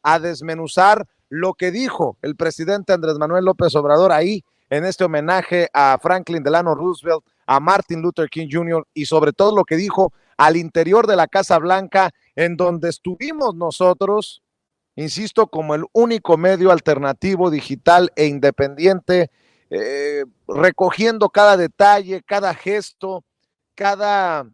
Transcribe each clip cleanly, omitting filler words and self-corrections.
a desmenuzar lo que dijo el presidente Andrés Manuel López Obrador ahí en este homenaje a Franklin Delano Roosevelt, a Martin Luther King Jr. y sobre todo lo que dijo al interior de la Casa Blanca, en donde estuvimos nosotros, insisto, como el único medio alternativo, digital e independiente, recogiendo cada detalle, cada gesto, cada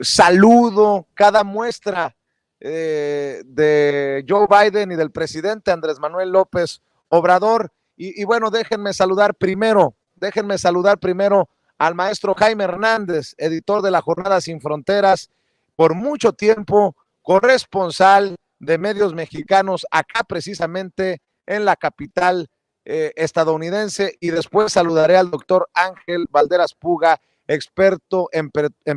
saludo, cada muestra de Joe Biden y del presidente Andrés Manuel López Obrador. Y bueno, déjenme saludar primero al maestro Jaime Hernández, editor de La Jornada Sin Fronteras, por mucho tiempo corresponsal de medios mexicanos acá precisamente en la capital estadounidense, y después saludaré al doctor Ángel Valderas Puga, experto en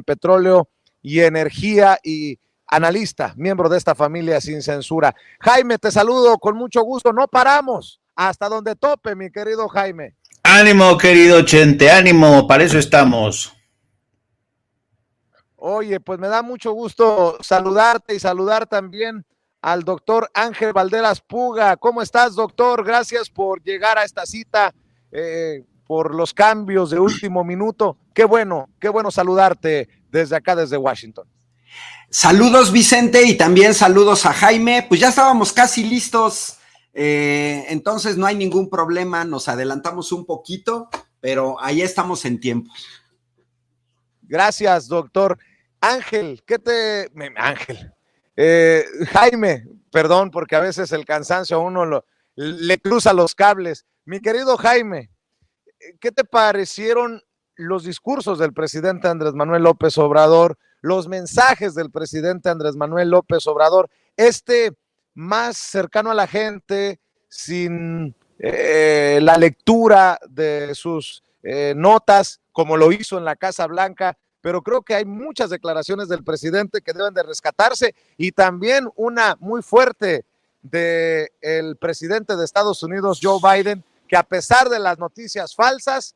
petróleo y energía y analista, miembro de esta familia sin censura. Jaime, te saludo con mucho gusto, no paramos hasta donde tope, mi querido Jaime. Ánimo, querido Chente, ánimo, para eso estamos. Oye, pues me da mucho gusto saludarte y saludar también al doctor Ángel Valderas Puga. ¿Cómo estás, doctor? Gracias por llegar a esta cita, por los cambios de último minuto. Qué bueno saludarte desde acá, desde Washington. Saludos, Vicente, y también saludos a Jaime. Pues ya estábamos casi listos, entonces no hay ningún problema, nos adelantamos un poquito, pero ahí estamos en tiempo. Gracias, doctor. Ángel, Jaime, perdón, porque a veces el cansancio a uno le cruza los cables. Mi querido Jaime, ¿qué te parecieron los discursos del presidente Andrés Manuel López Obrador, los mensajes del presidente Andrés Manuel López Obrador, más cercano a la gente, sin la lectura de sus notas, como lo hizo en la Casa Blanca? Pero creo que hay muchas declaraciones del presidente que deben de rescatarse, y también una muy fuerte del presidente de Estados Unidos, Joe Biden, que a pesar de las noticias falsas,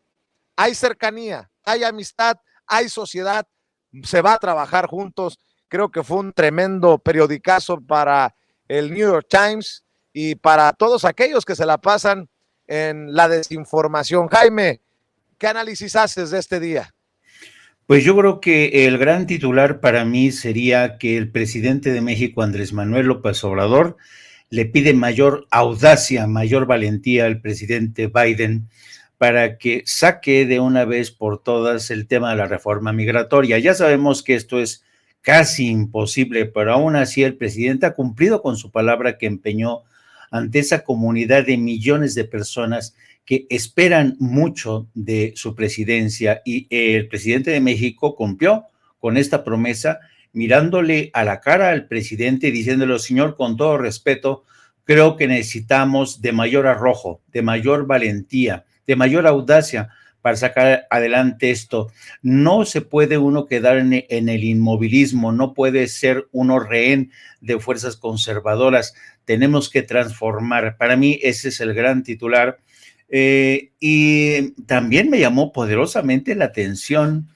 hay cercanía, hay amistad, hay sociedad, se va a trabajar juntos. Creo que fue un tremendo periodicazo para el New York Times y para todos aquellos que se la pasan en la desinformación. Jaime, ¿qué análisis haces de este día? Pues yo creo que el gran titular para mí sería que el presidente de México, Andrés Manuel López Obrador, le pide mayor audacia, mayor valentía al presidente Biden para que saque de una vez por todas el tema de la reforma migratoria. Ya sabemos que esto es casi imposible, pero aún así el presidente ha cumplido con su palabra que empeñó ante esa comunidad de millones de personas que esperan mucho de su presidencia, y el presidente de México cumplió con esta promesa, mirándole a la cara al presidente y diciéndole: señor, con todo respeto, creo que necesitamos de mayor arrojo, de mayor valentía, de mayor audacia para sacar adelante esto. No se puede uno quedar en el inmovilismo, no puede ser uno rehén de fuerzas conservadoras, tenemos que transformar. Para mí ese es el gran titular. Y también me llamó poderosamente la atención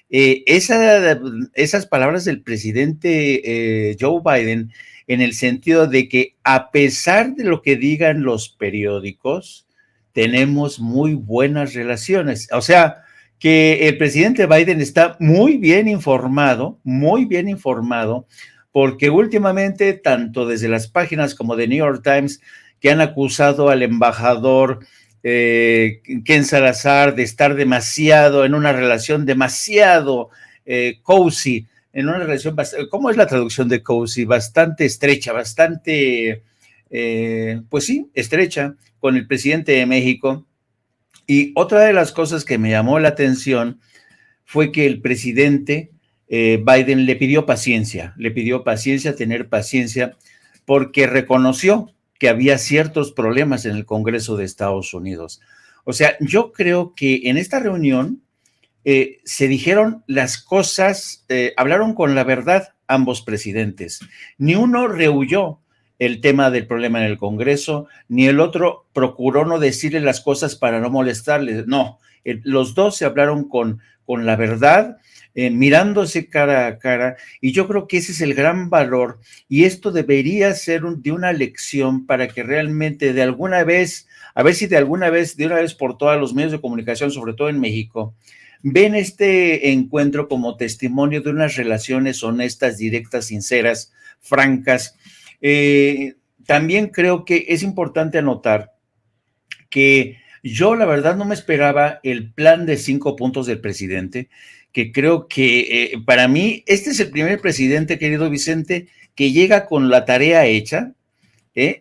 esas palabras del presidente Joe Biden, en el sentido de que a pesar de lo que digan los periódicos, tenemos muy buenas relaciones. O sea, que el presidente Biden está muy bien informado, porque últimamente, tanto desde las páginas como de New York Times, que han acusado al embajador Ken Salazar de estar demasiado en una relación demasiado cozy, en una relación, ¿cómo es la traducción de cozy? Bastante estrecha, bastante, pues sí, estrecha, con el presidente de México. Y otra de las cosas que me llamó la atención fue que el presidente Biden le pidió paciencia, tener paciencia, porque reconoció que había ciertos problemas en el Congreso de Estados Unidos. O sea, yo creo que en esta reunión se dijeron las cosas, hablaron con la verdad ambos presidentes. Ni uno rehuyó el tema del problema en el Congreso, ni el otro procuró no decirle las cosas para no molestarle. No, los dos se hablaron con la verdad. mirándose cara a cara, y yo creo que ese es el gran valor, y esto debería ser de una lección para que realmente de alguna vez, a ver si de una vez por todas los medios de comunicación, sobre todo en México, ven este encuentro como testimonio de unas relaciones honestas, directas, sinceras, francas. También creo que es importante anotar que yo la verdad no me esperaba el plan de 5 puntos del presidente, que creo que para mí este es el primer presidente, querido Vicente, que llega con la tarea hecha,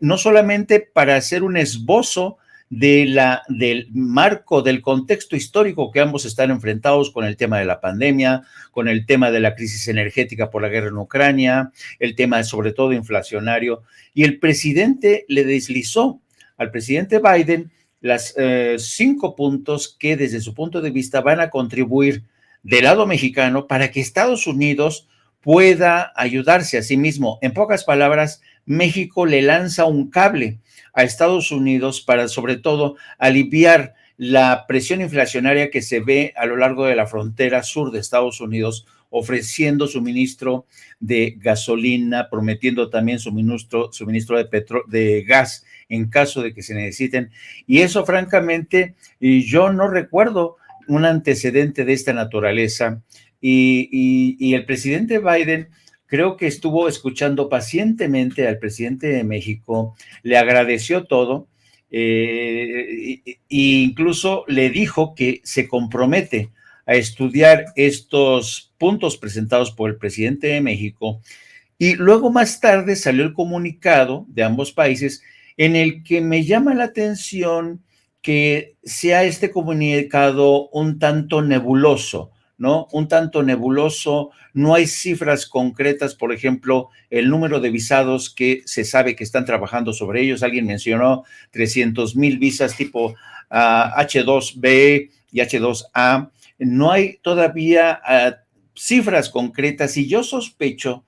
no solamente para hacer un esbozo del marco, del contexto histórico que ambos están enfrentados con el tema de la pandemia, con el tema de la crisis energética por la guerra en Ucrania, el tema sobre todo inflacionario, y el presidente le deslizó al presidente Biden las 5 puntos que desde su punto de vista van a contribuir del lado mexicano para que Estados Unidos pueda ayudarse a sí mismo. En pocas palabras, México le lanza un cable a Estados Unidos para, sobre todo, aliviar la presión inflacionaria que se ve a lo largo de la frontera sur de Estados Unidos, ofreciendo suministro de gasolina, prometiendo también suministro de gas en caso de que se necesiten. Y eso, francamente, yo no recuerdo un antecedente de esta naturaleza. Y el presidente Biden creo que estuvo escuchando pacientemente al presidente de México, le agradeció todo e incluso le dijo que se compromete a estudiar estos puntos presentados por el presidente de México, y luego más tarde salió el comunicado de ambos países en el que me llama la atención que sea este comunicado un tanto nebuloso, ¿no? Un tanto nebuloso, no hay cifras concretas, por ejemplo, el número de visados que se sabe que están trabajando sobre ellos. Alguien mencionó 300,000 visas tipo H2B y H2A. No hay todavía cifras concretas, y yo sospecho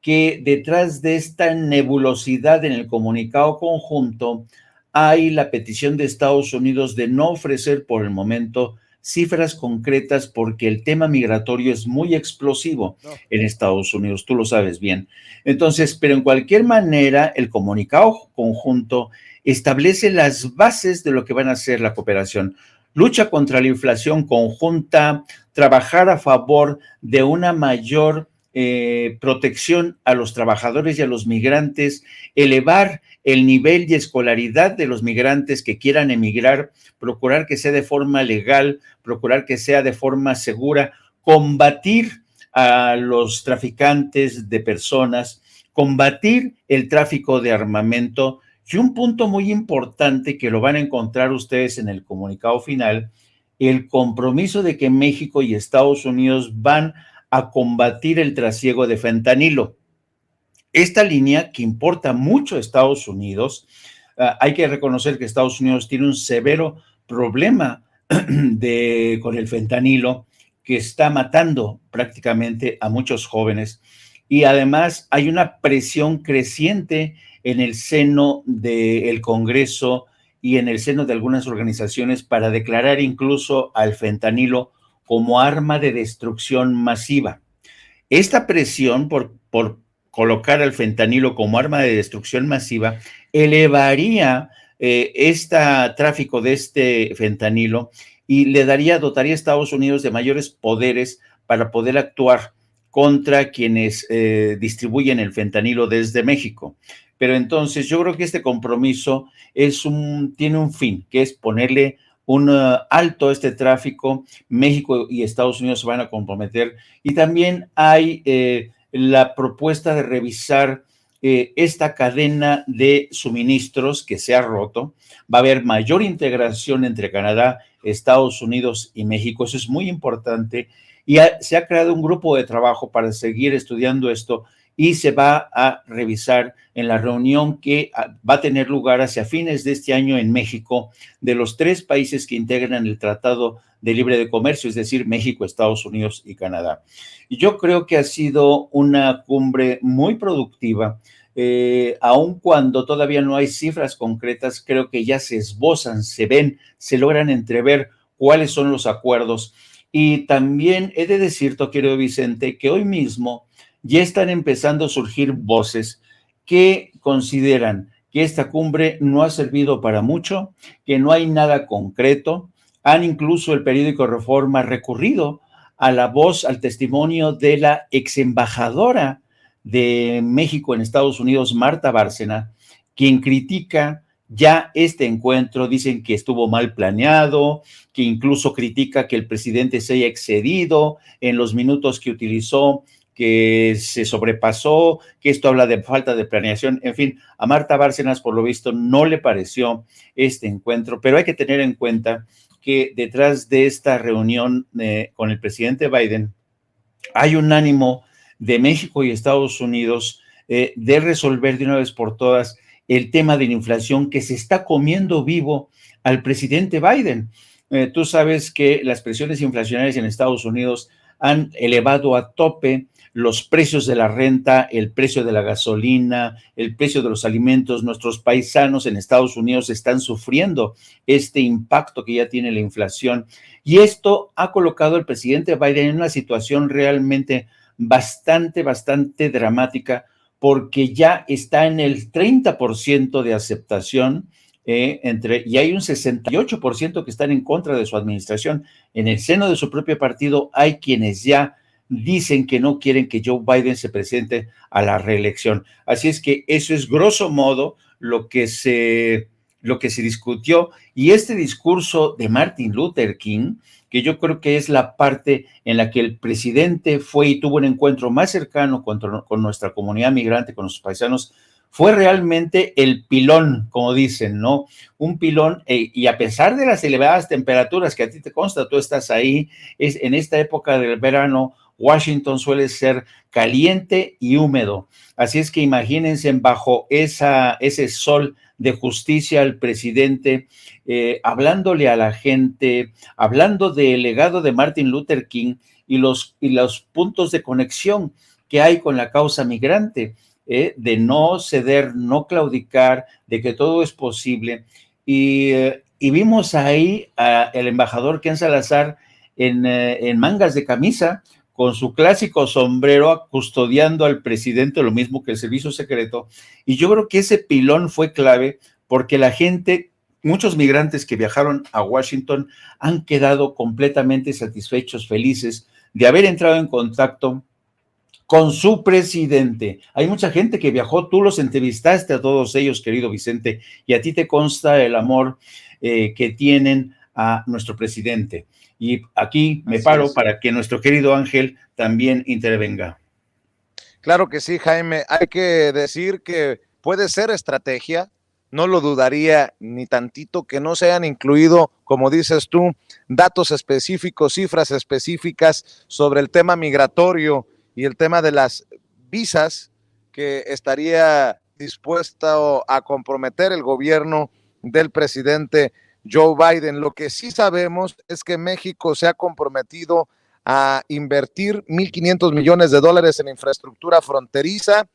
que detrás de esta nebulosidad en el comunicado conjunto hay la petición de Estados Unidos de no ofrecer por el momento cifras concretas, porque el tema migratorio es muy explosivo en Estados Unidos, tú lo sabes bien. Entonces, pero en cualquier manera, el comunicado conjunto establece las bases de lo que van a ser la cooperación. Lucha contra la inflación conjunta, trabajar a favor de una mayor protección a los trabajadores y a los migrantes, elevar el nivel y escolaridad de los migrantes que quieran emigrar, procurar que sea de forma legal, procurar que sea de forma segura, combatir a los traficantes de personas, combatir el tráfico de armamento, y un punto muy importante que lo van a encontrar ustedes en el comunicado final, el compromiso de que México y Estados Unidos van a combatir el trasiego de fentanilo. Esta línea que importa mucho a Estados Unidos, hay que reconocer que Estados Unidos tiene un severo problema con el fentanilo, que está matando prácticamente a muchos jóvenes, y además hay una presión creciente en el seno del Congreso y en el seno de algunas organizaciones para declarar incluso al fentanilo como arma de destrucción masiva. Esta presión por colocar al fentanilo como arma de destrucción masiva elevaría este tráfico de este fentanilo y dotaría a Estados Unidos de mayores poderes para poder actuar contra quienes distribuyen el fentanilo desde México. Pero entonces yo creo que este compromiso tiene un fin, que es ponerle un alto a este tráfico. México y Estados Unidos se van a comprometer, y también hay la propuesta de revisar esta cadena de suministros que se ha roto. Va a haber mayor integración entre Canadá, Estados Unidos y México. Eso es muy importante, y se ha creado un grupo de trabajo para seguir estudiando esto, y se va a revisar en la reunión que va a tener lugar hacia fines de este año en México, de los 3 países que integran el Tratado de Libre Comercio, es decir, México, Estados Unidos y Canadá. Y yo creo que ha sido una cumbre muy productiva, aun cuando todavía no hay cifras concretas. Creo que ya se esbozan, se ven, se logran entrever cuáles son los acuerdos, Y también he de decirte, querido Vicente, que hoy mismo ya están empezando a surgir voces que consideran que esta cumbre no ha servido para mucho, que no hay nada concreto. Han incluso el periódico Reforma recurrido a la voz, al testimonio de la ex embajadora de México en Estados Unidos, Marta Bárcena, quien critica ya este encuentro, dicen que estuvo mal planeado, que incluso critica que el presidente se haya excedido en los minutos que utilizó, que se sobrepasó, que esto habla de falta de planeación. En fin, a Marta Bárcenas, por lo visto, no le pareció este encuentro, pero hay que tener en cuenta que detrás de esta reunión con el presidente Biden hay un ánimo de México y Estados Unidos de resolver de una vez por todas el tema de la inflación que se está comiendo vivo al presidente Biden. Tú sabes que las presiones inflacionarias en Estados Unidos han elevado a tope los precios de la renta, el precio de la gasolina, el precio de los alimentos. Nuestros paisanos en Estados Unidos están sufriendo este impacto que ya tiene la inflación. Y esto ha colocado al presidente Biden en una situación realmente bastante dramática, porque ya está en el 30% de aceptación, y hay un 68% que están en contra de su administración. En el seno de su propio partido hay quienes ya dicen que no quieren que Joe Biden se presente a la reelección. Así es que eso es grosso modo lo que se discutió. Y este discurso de Martin Luther King, que yo creo que es la parte en la que el presidente fue y tuvo un encuentro más cercano con nuestra comunidad migrante, con nuestros paisanos, fue realmente el pilón, como dicen, ¿no? Un pilón, y a pesar de las elevadas temperaturas que a ti te consta, tú estás ahí, en esta época del verano, Washington suele ser caliente y húmedo. Así es que imagínense bajo ese sol de justicia al presidente, hablándole a la gente, hablando del legado de Martin Luther King y los puntos de conexión que hay con la causa migrante, de no ceder, no claudicar, de que todo es posible. Y vimos ahí al embajador Ken Salazar en mangas de camisa, con su clásico sombrero, custodiando al presidente, lo mismo que el servicio secreto. Y yo creo que ese pilón fue clave, porque la gente, muchos migrantes que viajaron a Washington han quedado completamente satisfechos, felices de haber entrado en contacto con su presidente. Hay mucha gente que viajó, tú los entrevistaste a todos ellos, querido Vicente, y a ti te consta el amor que tienen a nuestro presidente. Y aquí me paro para que nuestro querido Ángel también intervenga. Claro que sí, Jaime. Hay que decir que puede ser estrategia, no lo dudaría ni tantito, que no se hayan incluido, como dices tú, datos específicos, cifras específicas sobre el tema migratorio y el tema de las visas que estaría dispuesto a comprometer el gobierno del presidente Joe Biden. Lo que sí sabemos es que México se ha comprometido a invertir $1,500 millones en infraestructura fronteriza.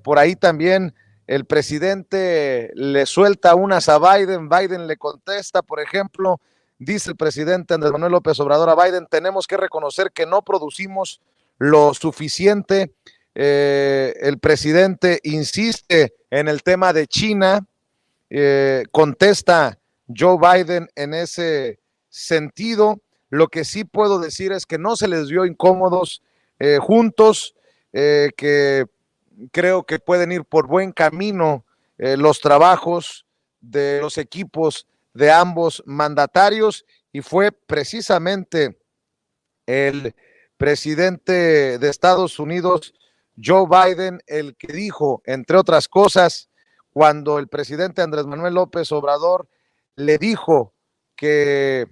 Por ahí también el presidente le suelta unas a Biden, Biden le contesta, por ejemplo, dice el presidente Andrés Manuel López Obrador a Biden: tenemos que reconocer que no producimos lo suficiente. El presidente insiste en el tema de China. Contesta Joe Biden en ese sentido. Lo que sí puedo decir es que no se les vio incómodos juntos, que creo que pueden ir por buen camino los trabajos de los equipos de ambos mandatarios, y fue precisamente el presidente de Estados Unidos, Joe Biden, el que dijo, entre otras cosas, cuando el presidente Andrés Manuel López Obrador le dijo que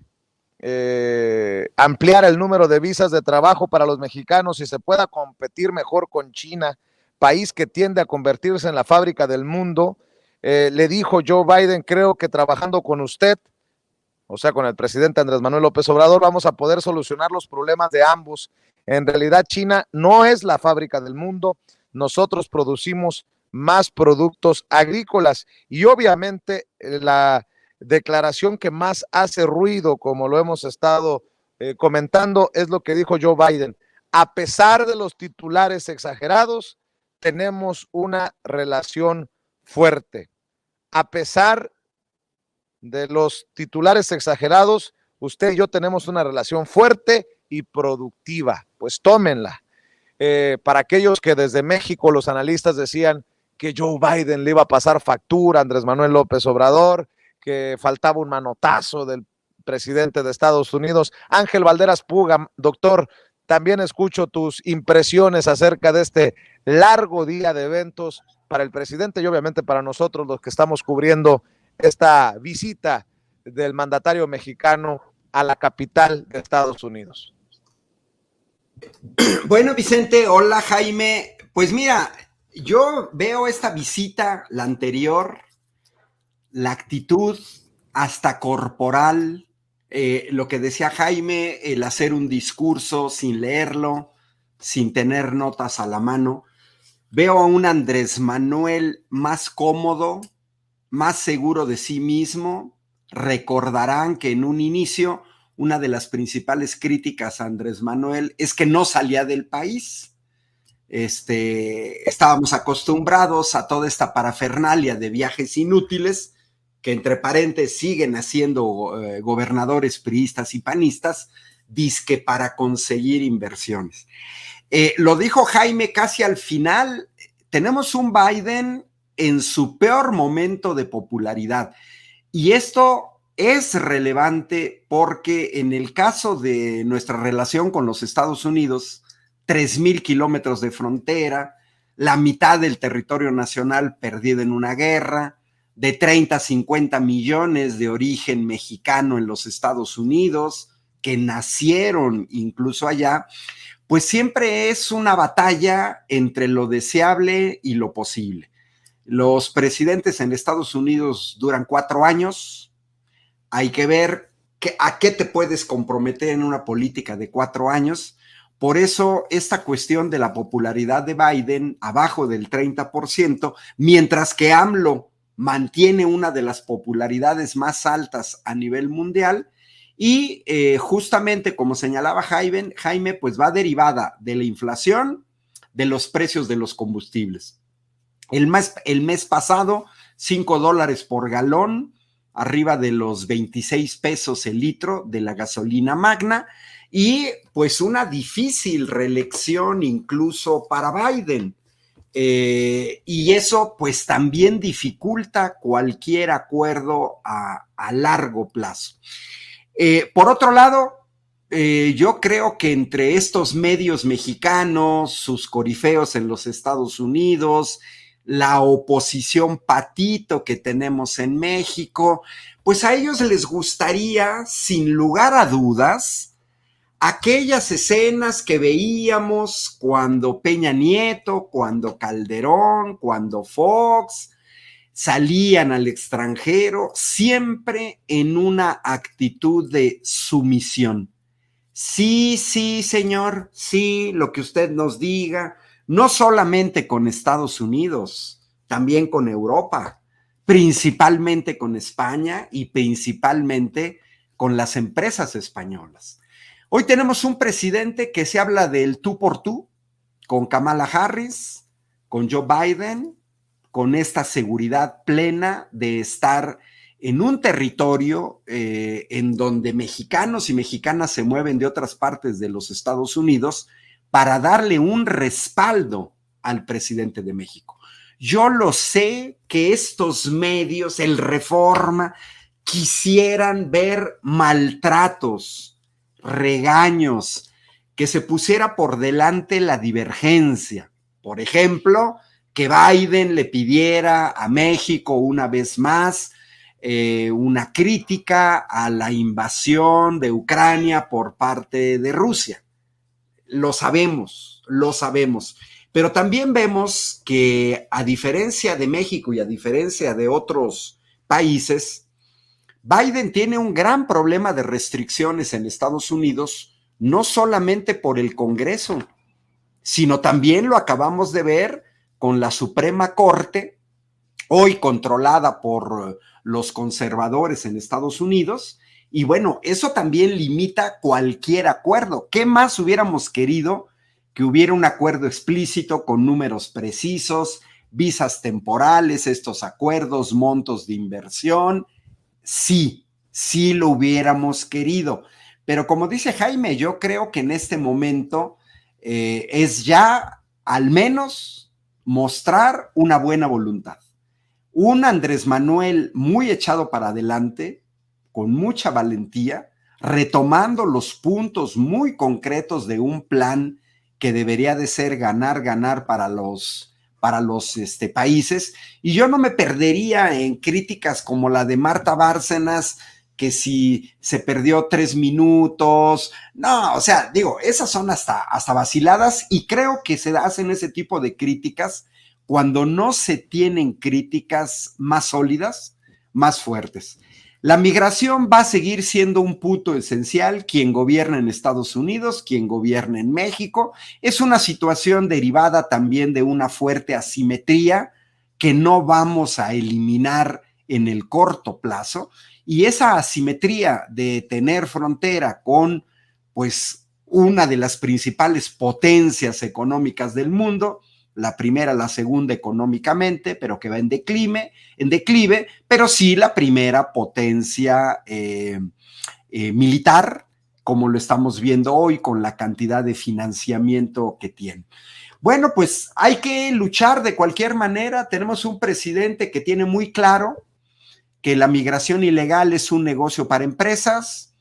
ampliara el número de visas de trabajo para los mexicanos y se pueda competir mejor con China, país que tiende a convertirse en la fábrica del mundo. Le dijo Joe Biden: creo que trabajando con usted, o sea, con el presidente Andrés Manuel López Obrador, vamos a poder solucionar los problemas de ambos. En realidad, China no es la fábrica del mundo. Nosotros producimos más productos agrícolas, y obviamente la declaración que más hace ruido, como lo hemos estado comentando es lo que dijo Joe Biden. A pesar de los titulares exagerados, tenemos una relación fuerte. A pesar de los titulares exagerados, usted y yo tenemos una relación fuerte y productiva. Pues tómenla. Para aquellos que desde México los analistas decían que Joe Biden le iba a pasar factura a Andrés Manuel López Obrador, que faltaba un manotazo del presidente de Estados Unidos. Ángel Valderas Puga, doctor, también escucho tus impresiones acerca de este largo día de eventos para el presidente y obviamente para nosotros los que estamos cubriendo esta visita del mandatario mexicano a la capital de Estados Unidos. Bueno, Vicente, hola Jaime. Pues mira, yo veo esta visita, la anterior, la actitud hasta corporal, lo que decía Jaime, el hacer un discurso sin leerlo, sin tener notas a la mano. Veo a un Andrés Manuel más cómodo, más seguro de sí mismo. Recordarán que en un inicio una de las principales críticas a Andrés Manuel es que no salía del país. Estábamos acostumbrados a toda esta parafernalia de viajes inútiles que entre paréntesis siguen haciendo gobernadores priistas y panistas, dizque para conseguir inversiones. Lo dijo Jaime casi al final, tenemos un Biden en su peor momento de popularidad. Y esto es relevante porque en el caso de nuestra relación con los Estados Unidos, 3,000 kilómetros de frontera, la mitad del territorio nacional perdido en una guerra, de 30 a 50 millones de origen mexicano en los Estados Unidos, que nacieron incluso allá, pues siempre es una batalla entre lo deseable y lo posible. Los presidentes en Estados Unidos duran 4 años. Hay que ver a qué te puedes comprometer en una política de 4 años. Por eso esta cuestión de la popularidad de Biden abajo del 30%, mientras que AMLO mantiene una de las popularidades más altas a nivel mundial y justamente como señalaba Jaime, pues va derivada de la inflación, de los precios de los combustibles. El mes pasado, $5 por galón, arriba de los 26 pesos el litro de la gasolina magna y pues una difícil reelección incluso para Biden. Y eso pues también dificulta cualquier acuerdo a largo plazo. Por otro lado, yo creo que entre estos medios mexicanos, sus corifeos en los Estados Unidos, la oposición patito que tenemos en México, pues a ellos les gustaría, sin lugar a dudas, aquellas escenas que veíamos cuando Peña Nieto, cuando Calderón, cuando Fox salían al extranjero, siempre en una actitud de sumisión. Sí, sí, señor, sí, lo que usted nos diga, no solamente con Estados Unidos, también con Europa, principalmente con España y principalmente con las empresas españolas. Hoy tenemos un presidente que se habla del tú por tú, con Kamala Harris, con Joe Biden, con esta seguridad plena de estar en un territorio en donde mexicanos y mexicanas se mueven de otras partes de los Estados Unidos para darle un respaldo al presidente de México. Yo lo sé que estos medios, el Reforma, quisieran ver maltratos, regaños, que se pusiera por delante la divergencia. Por ejemplo, que Biden le pidiera a México una vez más una crítica a la invasión de Ucrania por parte de Rusia. Lo sabemos, pero también vemos que a diferencia de México y a diferencia de otros países, Biden tiene un gran problema de restricciones en Estados Unidos, no solamente por el Congreso, sino también lo acabamos de ver con la Suprema Corte, hoy controlada por los conservadores en Estados Unidos, Y bueno, eso también limita cualquier acuerdo. ¿Qué más hubiéramos querido que hubiera un acuerdo explícito con números precisos, visas temporales, estos acuerdos, montos de inversión? Sí, sí lo hubiéramos querido. Pero como dice Jaime, yo creo que en este momento es ya al menos mostrar una buena voluntad. Un Andrés Manuel muy echado para adelante, con mucha valentía, retomando los puntos muy concretos de un plan que debería de ser ganar, ganar para los países. Y yo no me perdería en críticas como la de Marta Bárcenas, que si se perdió 3 minutos, no, o sea, digo, esas son hasta vaciladas, y creo que se hacen ese tipo de críticas cuando no se tienen críticas más sólidas, más fuertes. La migración va a seguir siendo un punto esencial, quien gobierna en Estados Unidos, quien gobierna en México. Es una situación derivada también de una fuerte asimetría que no vamos a eliminar en el corto plazo, y esa asimetría de tener frontera con, pues, una de las principales potencias económicas del mundo, la primera, la segunda económicamente, pero que va en declive, pero sí la primera potencia militar, como lo estamos viendo hoy con la cantidad de financiamiento que tiene. Bueno, pues hay que luchar de cualquier manera. Tenemos un presidente que tiene muy claro que la migración ilegal es un negocio para empresas,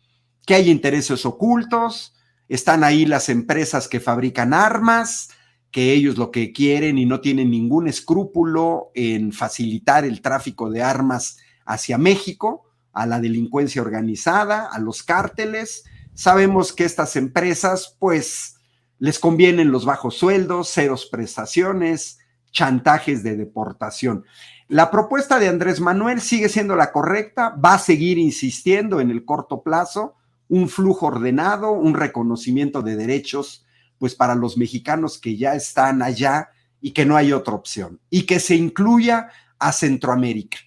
que hay intereses ocultos, están ahí las empresas que fabrican armas, que ellos lo que quieren y no tienen ningún escrúpulo en facilitar el tráfico de armas hacia México, a la delincuencia organizada, a los cárteles. Sabemos que estas empresas, pues, les convienen los bajos sueldos, ceros prestaciones, chantajes de deportación. La propuesta de Andrés Manuel sigue siendo la correcta, va a seguir insistiendo en el corto plazo, un flujo ordenado, un reconocimiento de derechos, pues para los mexicanos que ya están allá y que no hay otra opción, y que se incluya a Centroamérica,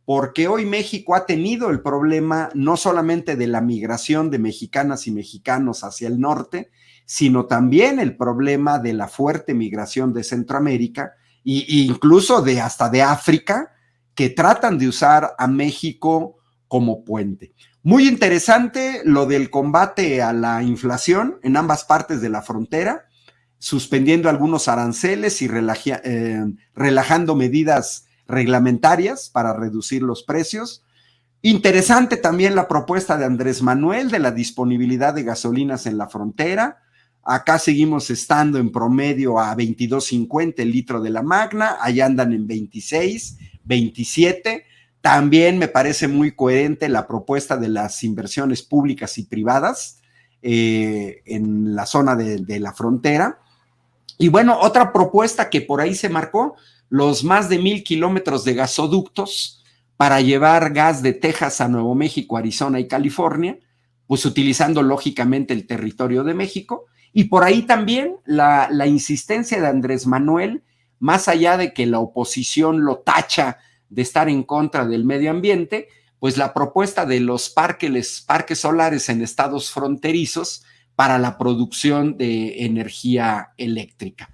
porque hoy México ha tenido el problema no solamente de la migración de mexicanas y mexicanos hacia el norte, sino también el problema de la fuerte migración de Centroamérica e incluso hasta de África, que tratan de usar a México como puente. Muy interesante lo del combate a la inflación en ambas partes de la frontera, suspendiendo algunos aranceles y relajando medidas reglamentarias para reducir los precios. Interesante también la propuesta de Andrés Manuel de la disponibilidad de gasolinas en la frontera. Acá seguimos estando en promedio a 22.50 el litro de la Magna, allá andan en 26, 27. También me parece muy coherente la propuesta de las inversiones públicas y privadas en la zona de la frontera. Y bueno, otra propuesta que por ahí se marcó, los más de 1,000 kilómetros de gasoductos para llevar gas de Texas a Nuevo México, Arizona y California, pues utilizando lógicamente el territorio de México. Y por ahí también la insistencia de Andrés Manuel, más allá de que la oposición lo tacha de estar en contra del medio ambiente, pues la propuesta de los parques solares en estados fronterizos para la producción de energía eléctrica.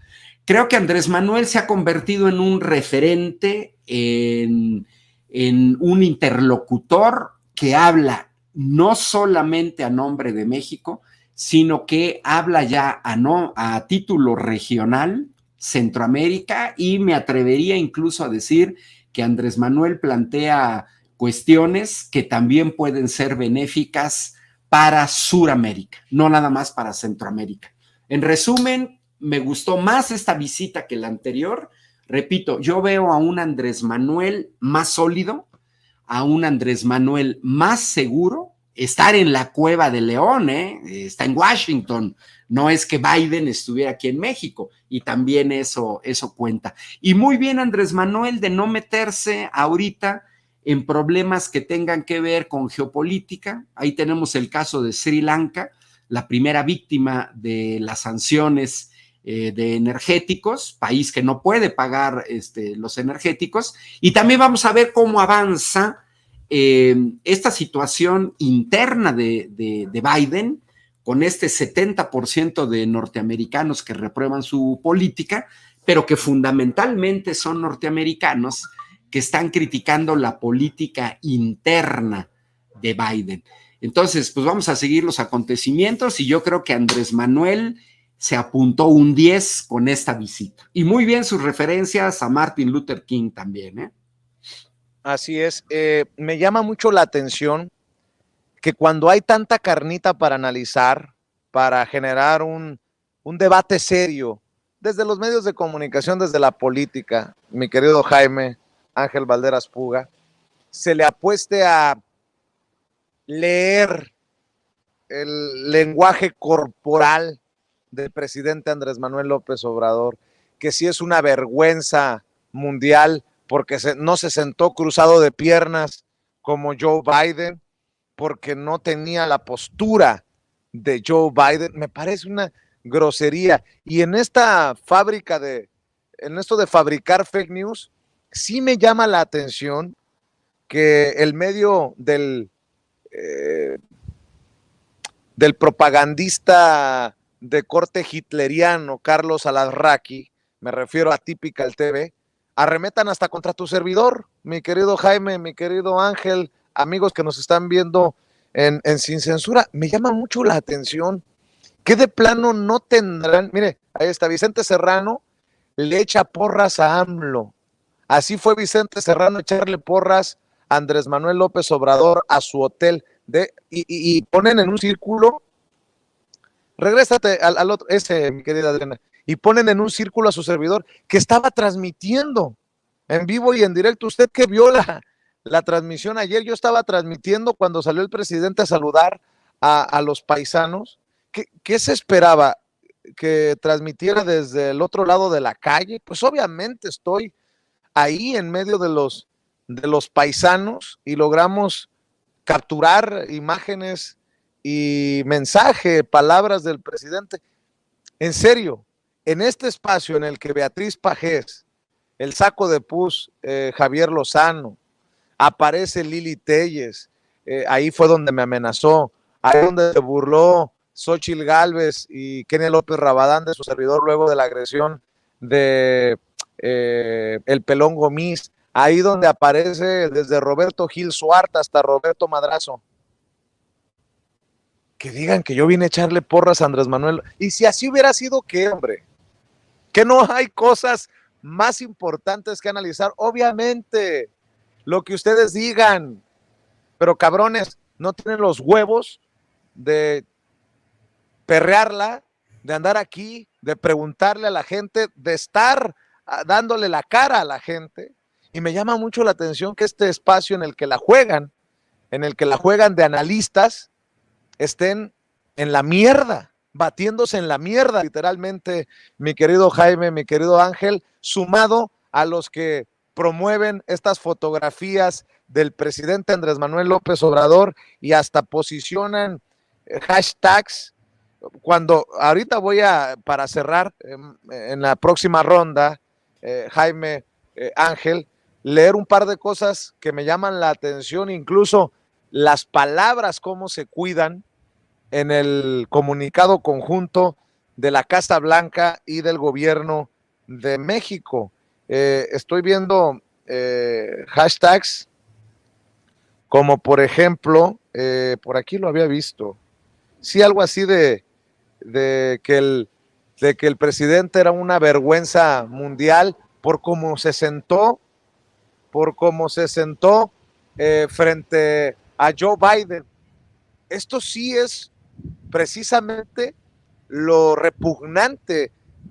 Creo que Andrés Manuel se ha convertido en un referente, en un interlocutor que habla no solamente a nombre de México, sino que habla ya a título regional, Centroamérica, y me atrevería incluso a decir que Andrés Manuel plantea cuestiones que también pueden ser benéficas para Suramérica, no nada más para Centroamérica. En resumen, me gustó más esta visita que la anterior. Repito, yo veo a un Andrés Manuel más sólido, a un Andrés Manuel más seguro. Estar en la cueva de León, está en Washington, no es que Biden estuviera aquí en México, y también eso cuenta. Y muy bien Andrés Manuel de no meterse ahorita en problemas que tengan que ver con geopolítica. Ahí tenemos el caso de Sri Lanka, la primera víctima de las sanciones de energéticos, país que no puede pagar los energéticos, y también vamos a ver cómo avanza esta situación interna de Biden, con este 70% de norteamericanos que reprueban su política, pero que fundamentalmente son norteamericanos que están criticando la política interna de Biden. Entonces, pues vamos a seguir los acontecimientos y yo creo que Andrés Manuel se apuntó un 10 con esta visita. Y muy bien sus referencias a Martin Luther King también, ¿eh? Así es. Me llama mucho la atención que cuando hay tanta carnita para analizar, para generar un debate serio, desde los medios de comunicación, desde la política, mi querido Jaime Ángel Valderas Puga, se le apueste a leer el lenguaje corporal del presidente Andrés Manuel López Obrador, que sí es una vergüenza mundial porque no se sentó cruzado de piernas como Joe Biden, porque no tenía la postura de Joe Biden. Me parece una grosería. Y en esta fábrica en esto de fabricar fake news, sí me llama la atención que el medio del propagandista de corte hitleriano, Carlos Alarraqui, me refiero a Typical TV, arremetan hasta contra tu servidor, mi querido Jaime, mi querido Ángel, amigos que nos están viendo en Sin Censura. Me llama mucho la atención que de plano no tendrán, mire, ahí está Vicente Serrano, le echa porras a AMLO. Así fue Vicente Serrano echarle porras a Andrés Manuel López Obrador a su hotel y ponen en un círculo, regrésate al otro, mi querida Adriana, y ponen en un círculo a su servidor que estaba transmitiendo en vivo y en directo. Usted que vio la transmisión ayer, yo estaba transmitiendo cuando salió el presidente a saludar a los paisanos. ¿Qué se esperaba? ¿Que transmitiera desde el otro lado de la calle? Pues obviamente estoy ahí en medio de los paisanos y logramos capturar imágenes y mensaje, palabras del presidente. En serio, en este espacio en el que Beatriz Pajés, el saco de pus, Javier Lozano, aparece Lili Telles, ahí fue donde me amenazó, ahí donde se burló Xóchitl Gálvez y Kenia López Rabadán de su servidor luego de la agresión de el Pelón Gomis, ahí donde aparece desde Roberto Gil Suarta hasta Roberto Madrazo. Que digan que yo vine a echarle porras a Andrés Manuel. Y si así hubiera sido, ¿qué, hombre? Que no hay cosas más importantes que analizar. Obviamente, lo que ustedes digan, pero cabrones, no tienen los huevos de perrearla, de andar aquí, de preguntarle a la gente, de estar dándole la cara a la gente. Y me llama mucho la atención que este espacio en el que la juegan de analistas, estén en la mierda, batiéndose en la mierda, literalmente, mi querido Jaime, mi querido Ángel, sumado a los que promueven estas fotografías del presidente Andrés Manuel López Obrador y hasta posicionan hashtags. Cuando ahorita para cerrar en la próxima ronda, Jaime, Ángel, leer un par de cosas que me llaman la atención, incluso las palabras, cómo se cuidan en el comunicado conjunto de la Casa Blanca y del gobierno de México. Estoy viendo hashtags como, por ejemplo, por aquí lo había visto, sí, algo así de que el presidente era una vergüenza mundial por cómo se sentó frente a Joe Biden. Esto sí es precisamente lo repugnante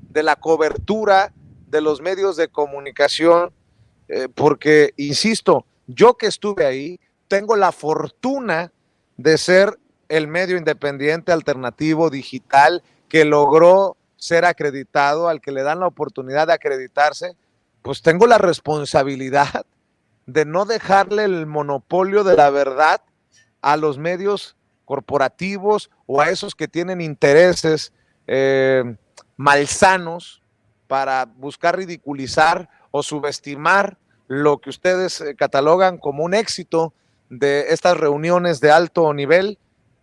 de la cobertura de los medios de comunicación, porque, insisto, yo que estuve ahí, tengo la fortuna de ser el medio independiente, alternativo, digital, que logró ser acreditado, al que le dan la oportunidad de acreditarse. Pues tengo la responsabilidad de no dejarle el monopolio de la verdad a los medios corporativos o a esos que tienen intereses malsanos para buscar ridiculizar o subestimar lo que ustedes catalogan como un éxito de estas reuniones de alto nivel,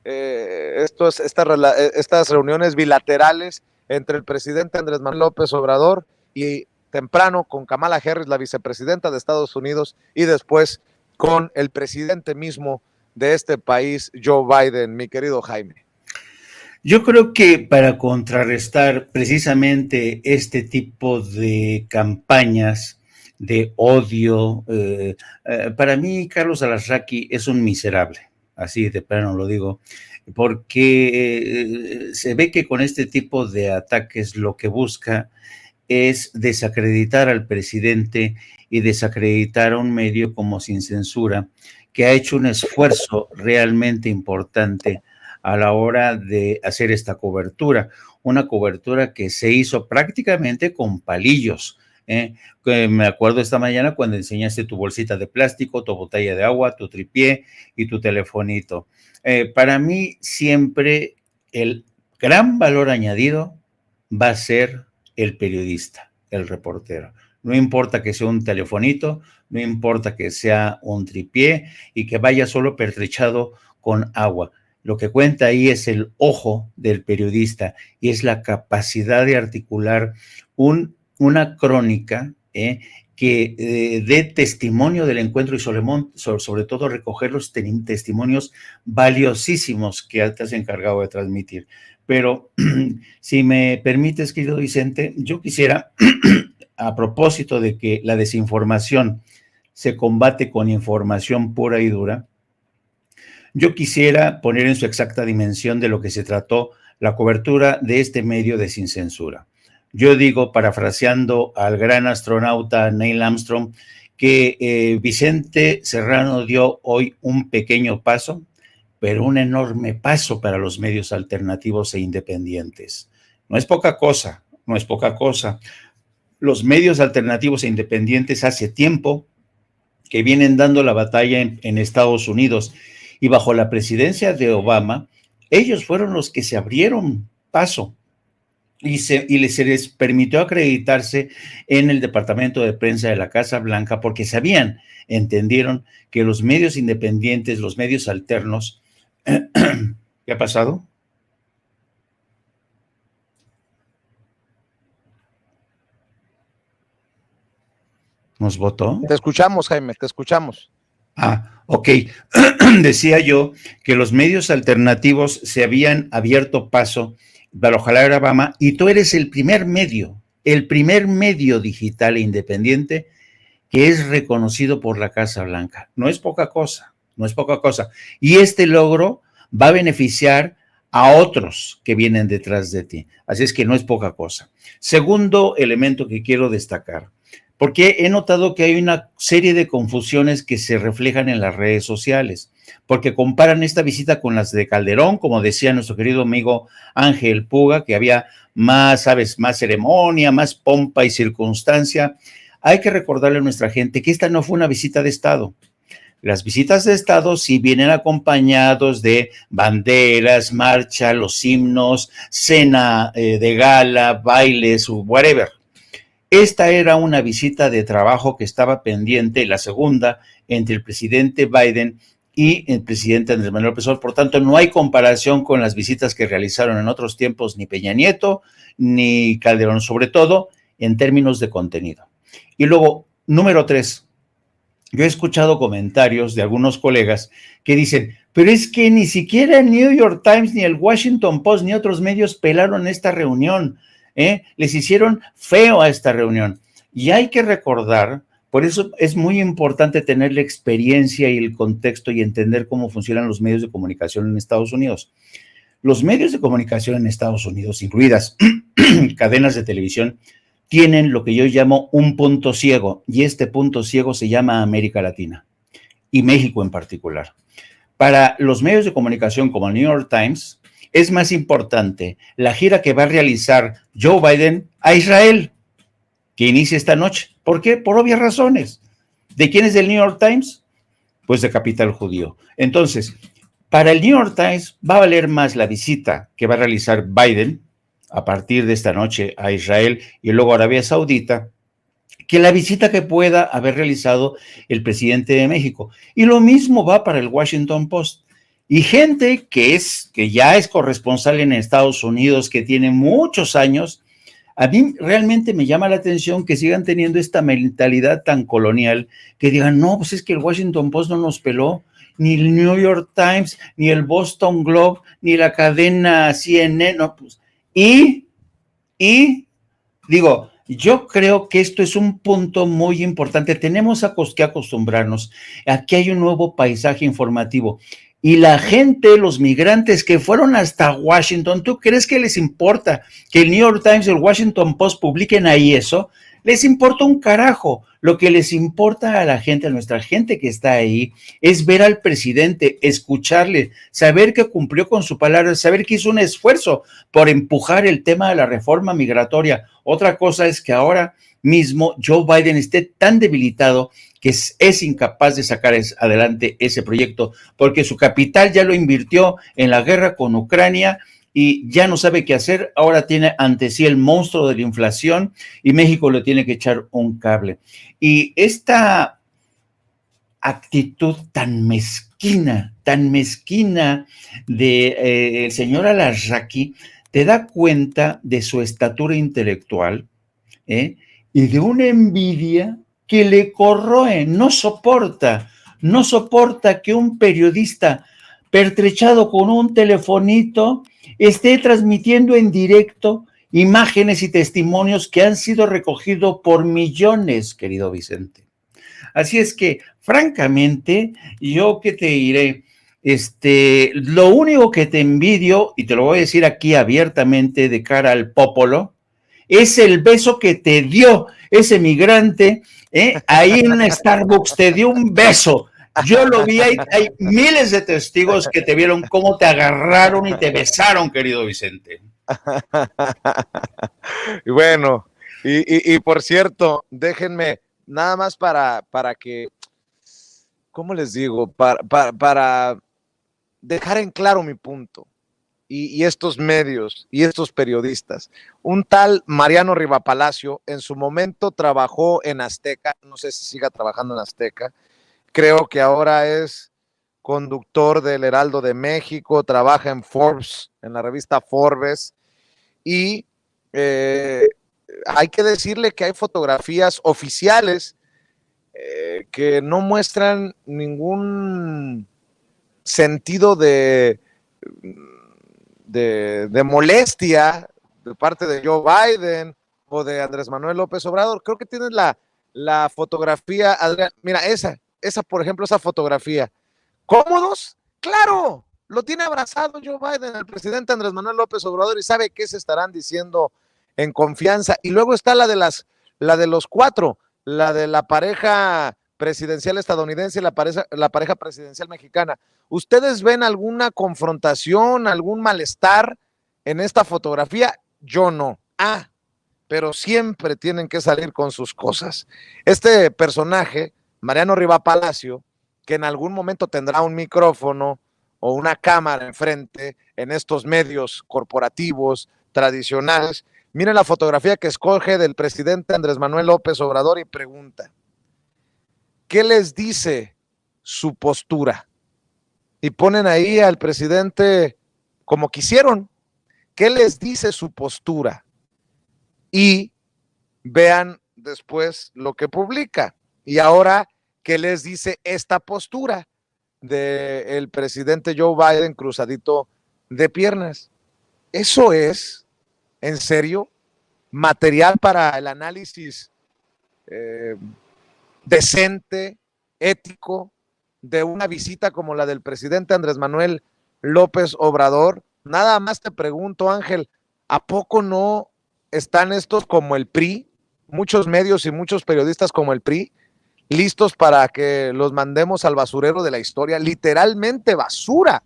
estas reuniones bilaterales entre el presidente Andrés Manuel López Obrador y temprano con Kamala Harris, la vicepresidenta de Estados Unidos, y después con el presidente mismo de este país, Joe Biden, mi querido Jaime? Yo creo que para contrarrestar precisamente este tipo de campañas de odio, para mí Carlos Alasraqui es un miserable, así de plano lo digo, porque se ve que con este tipo de ataques lo que busca es desacreditar al presidente y desacreditar a un medio como Sin Censura, que ha hecho un esfuerzo realmente importante a la hora de hacer esta cobertura, una cobertura que se hizo prácticamente con palillos. Que me acuerdo esta mañana cuando enseñaste tu bolsita de plástico, tu botella de agua, tu tripié y tu telefonito. Para mí siempre el gran valor añadido va a ser el periodista, el reportero. No importa que sea un telefonito, no importa que sea un tripié y que vaya solo pertrechado con agua. Lo que cuenta ahí es el ojo del periodista y es la capacidad de articular una crónica que dé testimonio del encuentro y sobre todo recoger los testimonios valiosísimos que te has encargado de transmitir. Pero si me permites, querido Vicente, yo quisiera, a propósito de que la desinformación se combate con información pura y dura, yo quisiera poner en su exacta dimensión de lo que se trató la cobertura de este medio de Sin Censura. Yo digo, parafraseando al gran astronauta Neil Armstrong, que Vicente Serrano dio hoy un pequeño paso, pero un enorme paso para los medios alternativos e independientes. No es poca cosa, no es poca cosa. Los medios alternativos e independientes hace tiempo que vienen dando la batalla en Estados Unidos y bajo la presidencia de Obama, ellos fueron los que se abrieron paso y se les permitió acreditarse en el departamento de prensa de la Casa Blanca porque entendieron que los medios independientes, los medios alternos, ¿qué ha pasado? ¿Nos votó? Te escuchamos, Jaime, te escuchamos. Ok. Decía yo que los medios alternativos se habían abierto paso para ojalá era Obama y tú eres el primer medio digital e independiente que es reconocido por la Casa Blanca. No es poca cosa, no es poca cosa. Y este logro va a beneficiar a otros que vienen detrás de ti. Así es que no es poca cosa. Segundo elemento que quiero destacar, porque he notado que hay una serie de confusiones que se reflejan en las redes sociales, porque comparan esta visita con las de Calderón, como decía nuestro querido amigo Ángel Puga, que había más ceremonia, más pompa y circunstancia. Hay que recordarle a nuestra gente que esta no fue una visita de Estado. Las visitas de Estado sí vienen acompañados de banderas, marcha, los himnos, cena de gala, bailes, whatever. Esta era una visita de trabajo que estaba pendiente, la segunda, entre el presidente Biden y el presidente Andrés Manuel López Obrador. Por tanto, no hay comparación con las visitas que realizaron en otros tiempos ni Peña Nieto ni Calderón, sobre todo en términos de contenido. Y luego, número 3, yo he escuchado comentarios de algunos colegas que dicen, pero es que ni siquiera el New York Times, ni el Washington Post, ni otros medios pelaron esta reunión. Les hicieron feo a esta reunión. Y hay que recordar, por eso es muy importante tener la experiencia y el contexto y entender cómo funcionan los medios de comunicación en Estados Unidos. Los medios de comunicación en Estados Unidos, incluidas cadenas de televisión, tienen lo que yo llamo un punto ciego, y este punto ciego se llama América Latina y México en particular. Para los medios de comunicación como el New York Times, es más importante la gira que va a realizar Joe Biden a Israel, que inicia esta noche. ¿Por qué? Por obvias razones. ¿De quién es el New York Times? Pues de capital judío. Entonces, para el New York Times va a valer más la visita que va a realizar Biden a partir de esta noche a Israel y luego a Arabia Saudita que la visita que pueda haber realizado el presidente de México. Y lo mismo va para el Washington Post. Y gente que ya es corresponsal en Estados Unidos, que tiene muchos años, a mí realmente me llama la atención que sigan teniendo esta mentalidad tan colonial, que digan, no, pues es que el Washington Post no nos peló, ni el New York Times, ni el Boston Globe, ni la cadena CNN, no, pues, y digo, yo creo que esto es un punto muy importante. Tenemos que acostumbrarnos. Aquí hay un nuevo paisaje informativo. Y la gente, los migrantes que fueron hasta Washington, ¿tú crees que les importa que el New York Times y el Washington Post publiquen ahí eso? Les importa un carajo. Lo que les importa a la gente, a nuestra gente que está ahí, es ver al presidente, escucharle, saber que cumplió con su palabra, saber que hizo un esfuerzo por empujar el tema de la reforma migratoria. Otra cosa es que ahora mismo Joe Biden esté tan debilitado que es incapaz de sacar adelante ese proyecto, porque su capital ya lo invirtió en la guerra con Ucrania y ya no sabe qué hacer. Ahora tiene ante sí el monstruo de la inflación y México le tiene que echar un cable. Y esta actitud tan mezquina de el señor Alarraqui te da cuenta de su estatura intelectual, y de una envidia que le corroe. No soporta que un periodista pertrechado con un telefonito esté transmitiendo en directo imágenes y testimonios que han sido recogidos por millones, querido Vicente. Así es que, francamente, yo qué te diré, lo único que te envidio, y te lo voy a decir aquí abiertamente de cara al popolo, es el beso que te dio ese migrante, ahí en Starbucks, te dio un beso. Yo lo vi, hay miles de testigos que te vieron cómo te agarraron y te besaron, querido Vicente. Y bueno, y por cierto, déjenme, nada más para que, ¿cómo les digo? Para dejar en claro mi punto. Y estos medios y estos periodistas. Un tal Mariano Rivapalacio en su momento trabajó en Azteca, no sé si siga trabajando en Azteca, creo que ahora es conductor del Heraldo de México, trabaja en Forbes, en la revista Forbes, y hay que decirle que hay fotografías oficiales que no muestran ningún sentido de molestia de parte de Joe Biden o de Andrés Manuel López Obrador. Creo que tienes la fotografía, Adrián. Mira, esa, por ejemplo, esa fotografía. ¿Cómodos? ¡Claro! Lo tiene abrazado Joe Biden, el presidente Andrés Manuel López Obrador, y sabe qué se estarán diciendo en confianza. Y luego está la de los cuatro, la de la pareja presidencial estadounidense y la pareja presidencial mexicana. ¿Ustedes ven alguna confrontación, algún malestar en esta fotografía? Yo no. Pero siempre tienen que salir con sus cosas. Este personaje, Mariano Rivapalacio, que en algún momento tendrá un micrófono o una cámara enfrente en estos medios corporativos tradicionales, miren la fotografía que escoge del presidente Andrés Manuel López Obrador y pregunta, ¿qué les dice su postura? Y ponen ahí al presidente como quisieron. ¿Qué les dice su postura? Y vean después lo que publica. Y ahora, ¿qué les dice esta postura del presidente Joe Biden cruzadito de piernas? Eso es, en serio, material para el análisis decente, ético, de una visita como la del presidente Andrés Manuel López Obrador. Nada más te pregunto, Ángel, ¿a poco no están estos como el PRI, muchos medios y muchos periodistas como el PRI, listos para que los mandemos al basurero de la historia? Literalmente basura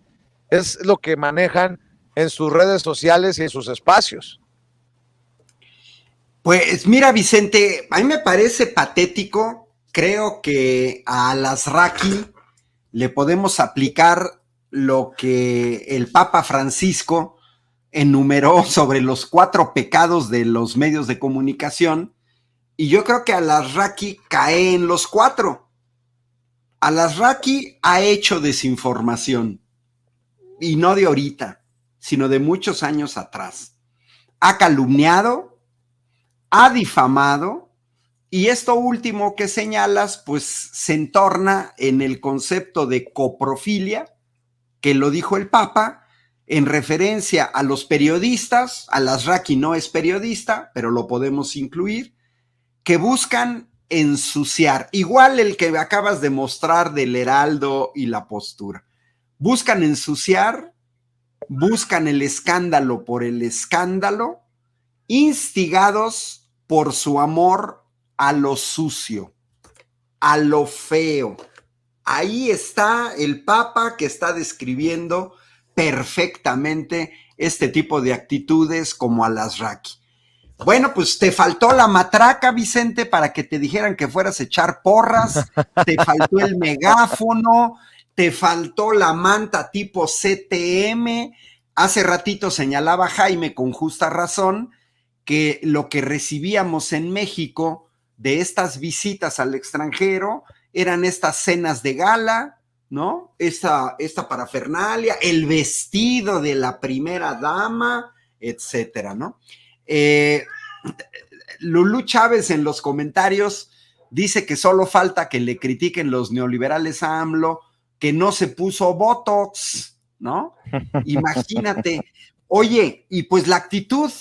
es lo que manejan en sus redes sociales y en sus espacios. Pues mira, Vicente, a mí me parece patético. Creo que a Alarraqui le podemos aplicar lo que el Papa Francisco enumeró sobre los 4 pecados de los medios de comunicación, Y yo creo que Al-Azraqui cae en los 4. Al-Azraqui ha hecho desinformación, y no de ahorita, sino de muchos años atrás. Ha calumniado, ha difamado, y esto último que señalas, pues se entorna en el concepto de coprofilia, que lo dijo el Papa, en referencia a los periodistas. Al-Azraqui no es periodista, pero lo podemos incluir, que buscan ensuciar, igual el que acabas de mostrar del Heraldo y La Postura. Buscan ensuciar, buscan el escándalo por el escándalo, instigados por su amor a lo sucio, a lo feo. Ahí está el Papa que está describiendo perfectamente este tipo de actitudes como Al-Azraqui. Bueno, pues te faltó la matraca, Vicente, para que te dijeran que fueras a echar porras, te faltó el megáfono, te faltó la manta tipo CTM. Hace ratito señalaba Jaime con justa razón que lo que recibíamos en México de estas visitas al extranjero eran estas cenas de gala, ¿no? Esta parafernalia, el vestido de la primera dama, etcétera, ¿no? Lulú Chávez en los comentarios dice que solo falta que le critiquen los neoliberales a AMLO, que no se puso Botox, ¿no? Imagínate. Oye, y pues la actitud,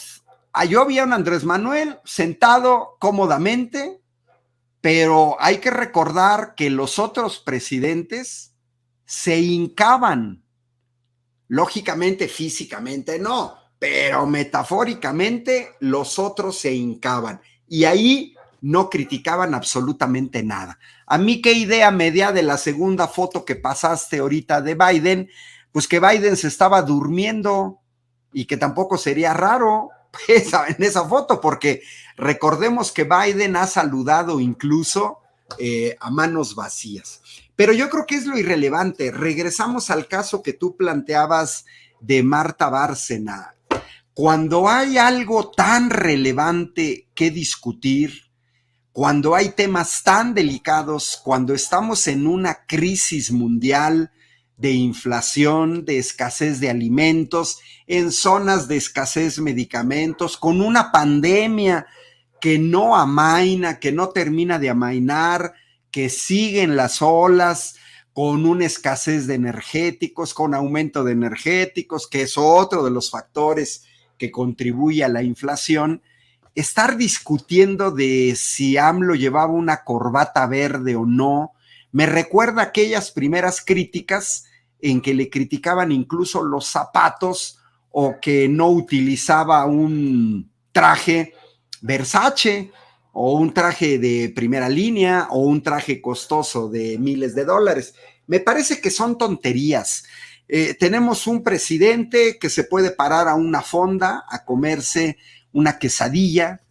yo vi a un Andrés Manuel sentado cómodamente, pero hay que recordar que los otros presidentes se hincaban. Lógicamente, físicamente no, pero metafóricamente los otros se hincaban y ahí no criticaban absolutamente nada. A mí qué idea me da de la segunda foto que pasaste ahorita de Biden, pues que Biden se estaba durmiendo y que tampoco sería raro en esa foto, porque recordemos que Biden ha saludado incluso a manos vacías. Pero yo creo que es lo irrelevante. Regresamos al caso que tú planteabas de Marta Bárcena. Cuando hay algo tan relevante que discutir, cuando hay temas tan delicados, cuando estamos en una crisis mundial de inflación, de escasez de alimentos, en zonas de escasez de medicamentos, con una pandemia que no amaina, que no termina de amainar, que siguen las olas, con una escasez de energéticos, con aumento de energéticos, que es otro de los factores que contribuye a la inflación. Estar discutiendo de si AMLO llevaba una corbata verde o no, me recuerda aquellas primeras críticas en que le criticaban incluso los zapatos o que no utilizaba un traje Versace o un traje de primera línea o un traje costoso de miles de dólares. Me parece que son tonterías. Tenemos un presidente que se puede parar a una fonda a comerse una quesadilla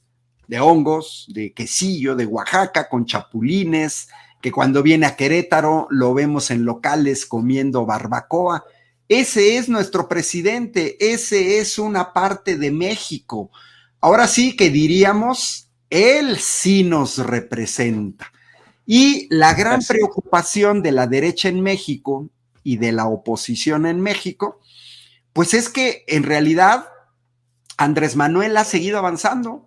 de hongos, de quesillo, de Oaxaca, con chapulines, que cuando viene a Querétaro lo vemos en locales comiendo barbacoa. Ese es nuestro presidente, ese es una parte de México. Ahora sí que diríamos, él sí nos representa. Y la gran preocupación de la derecha en México y de la oposición en México, pues es que en realidad Andrés Manuel ha seguido avanzando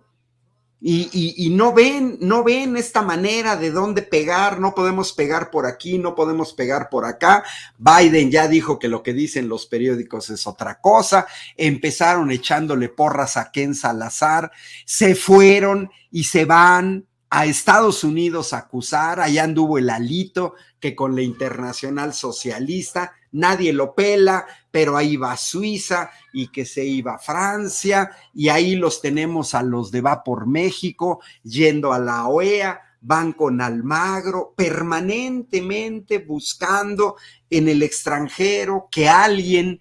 y no ven esta manera de dónde pegar. No podemos pegar por aquí, no podemos pegar por acá. Biden ya dijo que lo que dicen los periódicos es otra cosa. Empezaron echándole porras a Ken Salazar, se fueron y se van a Estados Unidos a acusar. Allá anduvo el Alito, que con la Internacional Socialista nadie lo pela, pero ahí va Suiza y que se iba a Francia, y ahí los tenemos a los de Va por México yendo a la OEA, van con Almagro, permanentemente buscando en el extranjero que alguien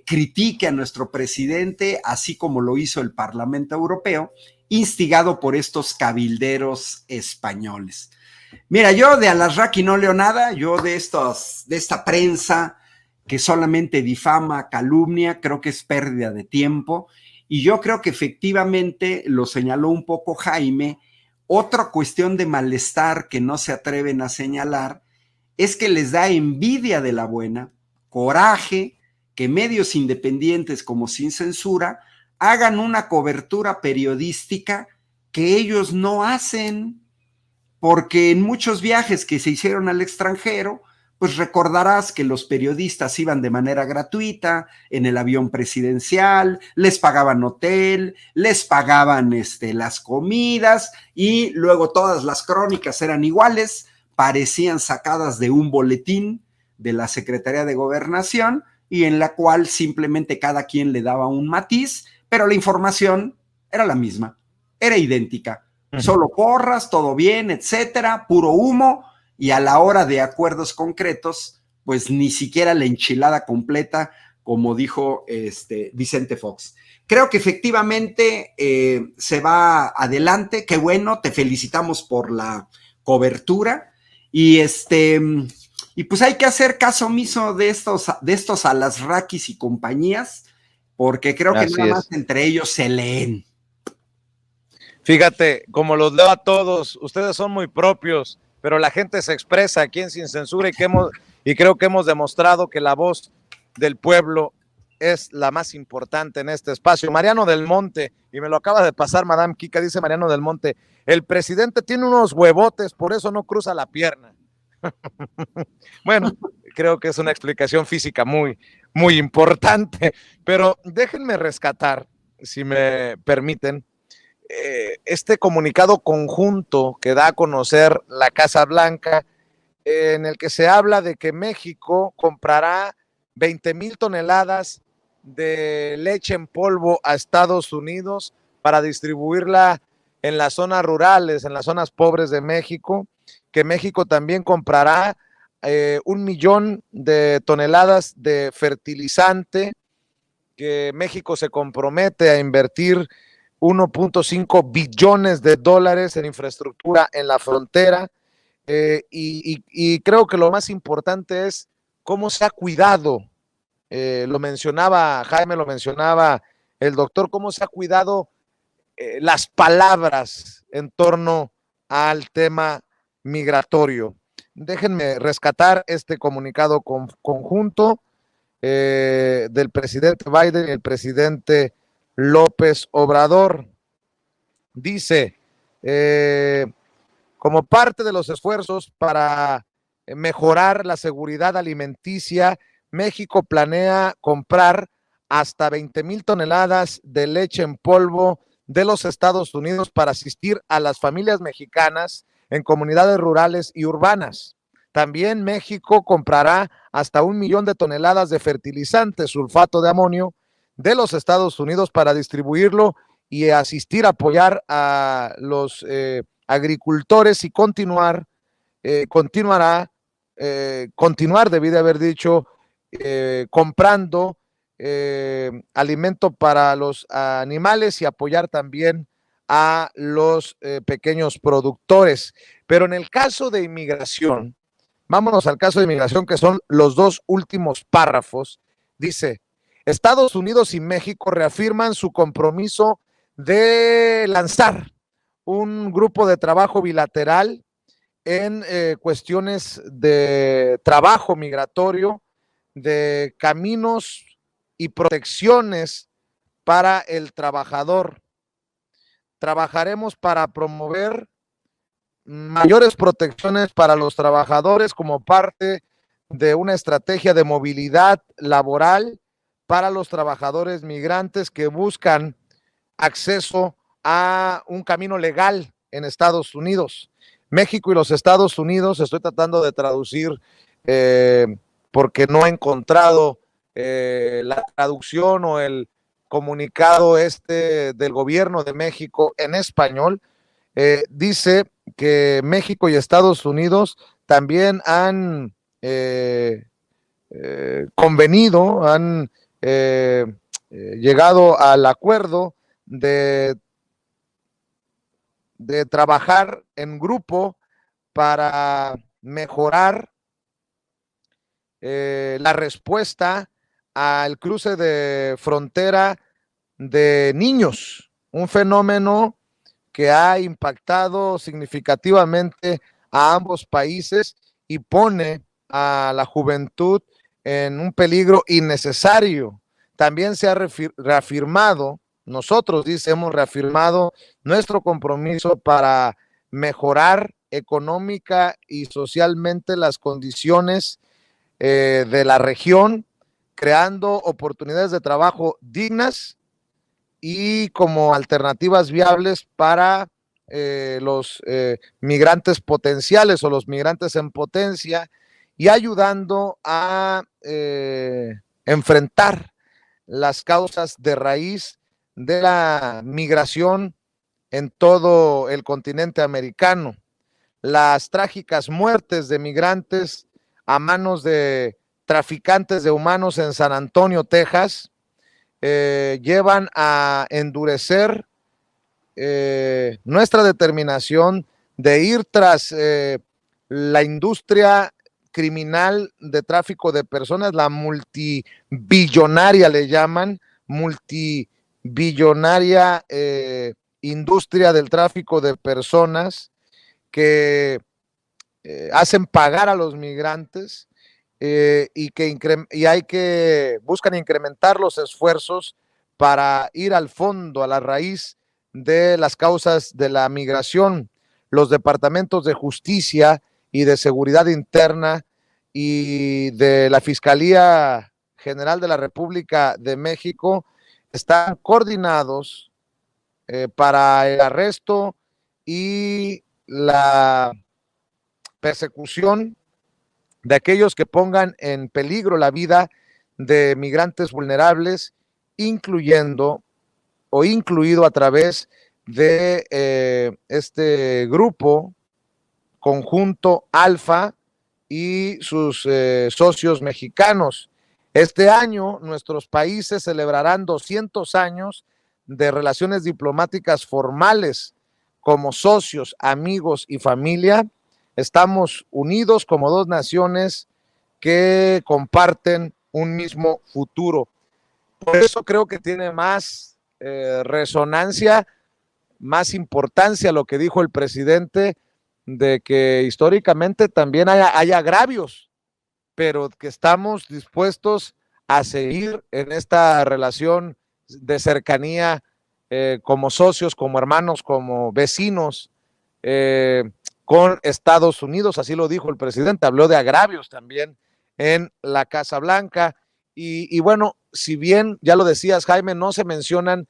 critique a nuestro presidente, así como lo hizo el Parlamento Europeo, instigado por estos cabilderos españoles. Mira, yo de Al-Azraqui no leo nada, yo de esta prensa que solamente difama, calumnia, creo que es pérdida de tiempo, y yo creo que efectivamente lo señaló un poco Jaime, Otra cuestión de malestar que no se atreven a señalar es que les da envidia de la buena, coraje, que medios independientes como Sin Censura hagan una cobertura periodística que ellos no hacen, porque en muchos viajes que se hicieron al extranjero, pues recordarás que los periodistas iban de manera gratuita en el avión presidencial, les pagaban hotel, les pagaban las comidas y luego todas las crónicas eran iguales, parecían sacadas de un boletín de la Secretaría de Gobernación y en la cual simplemente cada quien le daba un matiz, pero la información era la misma, era idéntica. Solo porras, todo bien, etcétera, puro humo, y a la hora de acuerdos concretos, pues ni siquiera la enchilada completa, como dijo Vicente Fox. Creo que efectivamente se va adelante, qué bueno, te felicitamos por la cobertura, y pues hay que hacer caso omiso de estos alasraquis y compañías, porque creo que nada más entre ellos se leen. Fíjate, como los leo a todos, ustedes son muy propios, pero la gente se expresa aquí en Sin Censura y creo que hemos demostrado que la voz del pueblo es la más importante en este espacio. Mariano del Monte, y me lo acaba de pasar Madame Kika, dice Mariano del Monte, el presidente tiene unos huevotes, por eso no cruza la pierna. Bueno, creo que es una explicación física muy, muy importante, pero déjenme rescatar, si me permiten, este comunicado conjunto que da a conocer la Casa Blanca, en el que se habla de que México comprará 20,000 toneladas de leche en polvo a Estados Unidos para distribuirla en las zonas rurales, en las zonas pobres de México, que México también comprará 1,000,000 de toneladas de fertilizante, que México se compromete a invertir 1.5 billones de dólares en infraestructura en la frontera, y creo que lo más importante es cómo se ha cuidado, lo mencionaba Jaime, lo mencionaba el doctor, cómo se ha cuidado las palabras en torno al tema migratorio. Déjenme rescatar este comunicado conjunto del presidente Biden y el presidente López Obrador. Dice, como parte de los esfuerzos para mejorar la seguridad alimenticia, México planea comprar hasta 20,000 toneladas de leche en polvo de los Estados Unidos para asistir a las familias mexicanas en comunidades rurales y urbanas. También México comprará hasta 1,000,000 de toneladas de fertilizante, sulfato de amonio, de los Estados Unidos para distribuirlo y asistir a apoyar a los agricultores y continuar, debí de haber dicho, comprando alimento para los animales y apoyar también a los pequeños productores. Pero en el caso de inmigración, vámonos al caso de inmigración, que son los dos últimos párrafos, dice, Estados Unidos y México reafirman su compromiso de lanzar un grupo de trabajo bilateral en cuestiones de trabajo migratorio, de caminos y protecciones para el trabajador. Trabajaremos para promover mayores protecciones para los trabajadores como parte de una estrategia de movilidad laboral para los trabajadores migrantes que buscan acceso a un camino legal en Estados Unidos. México y los Estados Unidos, estoy tratando de traducir porque no he encontrado la traducción o el comunicado del gobierno de México en español. Dice que México y Estados Unidos también han convenido, han llegado al acuerdo de trabajar en grupo para mejorar la respuesta al cruce de frontera de niños, un fenómeno que ha impactado significativamente a ambos países y pone a la juventud en un peligro innecesario. También se ha reafirmado, nosotros hemos reafirmado nuestro compromiso para mejorar económica y socialmente las condiciones de la región, creando oportunidades de trabajo dignas y como alternativas viables para los migrantes potenciales o los migrantes en potencia, y ayudando a enfrentar las causas de raíz de la migración en todo el continente americano. Las trágicas muertes de migrantes a manos de traficantes de humanos en San Antonio, Texas, llevan a endurecer nuestra determinación de ir tras la industria criminal de tráfico de personas, la multibillonaria le llaman, multibillonaria industria del tráfico de personas que hacen pagar a los migrantes y buscan incrementar los esfuerzos para ir al fondo, a la raíz de las causas de la migración. Los departamentos de justicia y de seguridad interna y de la Fiscalía General de la República de México están coordinados para el arresto y la persecución de aquellos que pongan en peligro la vida de migrantes vulnerables, incluido a través de este grupo Conjunto Alfa y sus socios mexicanos. Este año nuestros países celebrarán 200 años de relaciones diplomáticas formales como socios, amigos y familia. Estamos unidos como dos naciones que comparten un mismo futuro. Por eso creo que tiene más resonancia, más importancia lo que dijo el presidente, de que históricamente también hay agravios, pero que estamos dispuestos a seguir en esta relación de cercanía como socios, como hermanos, como vecinos con Estados Unidos. Así lo dijo el presidente, habló de agravios también en la Casa Blanca. Y bueno, si bien ya lo decías, Jaime, no se mencionan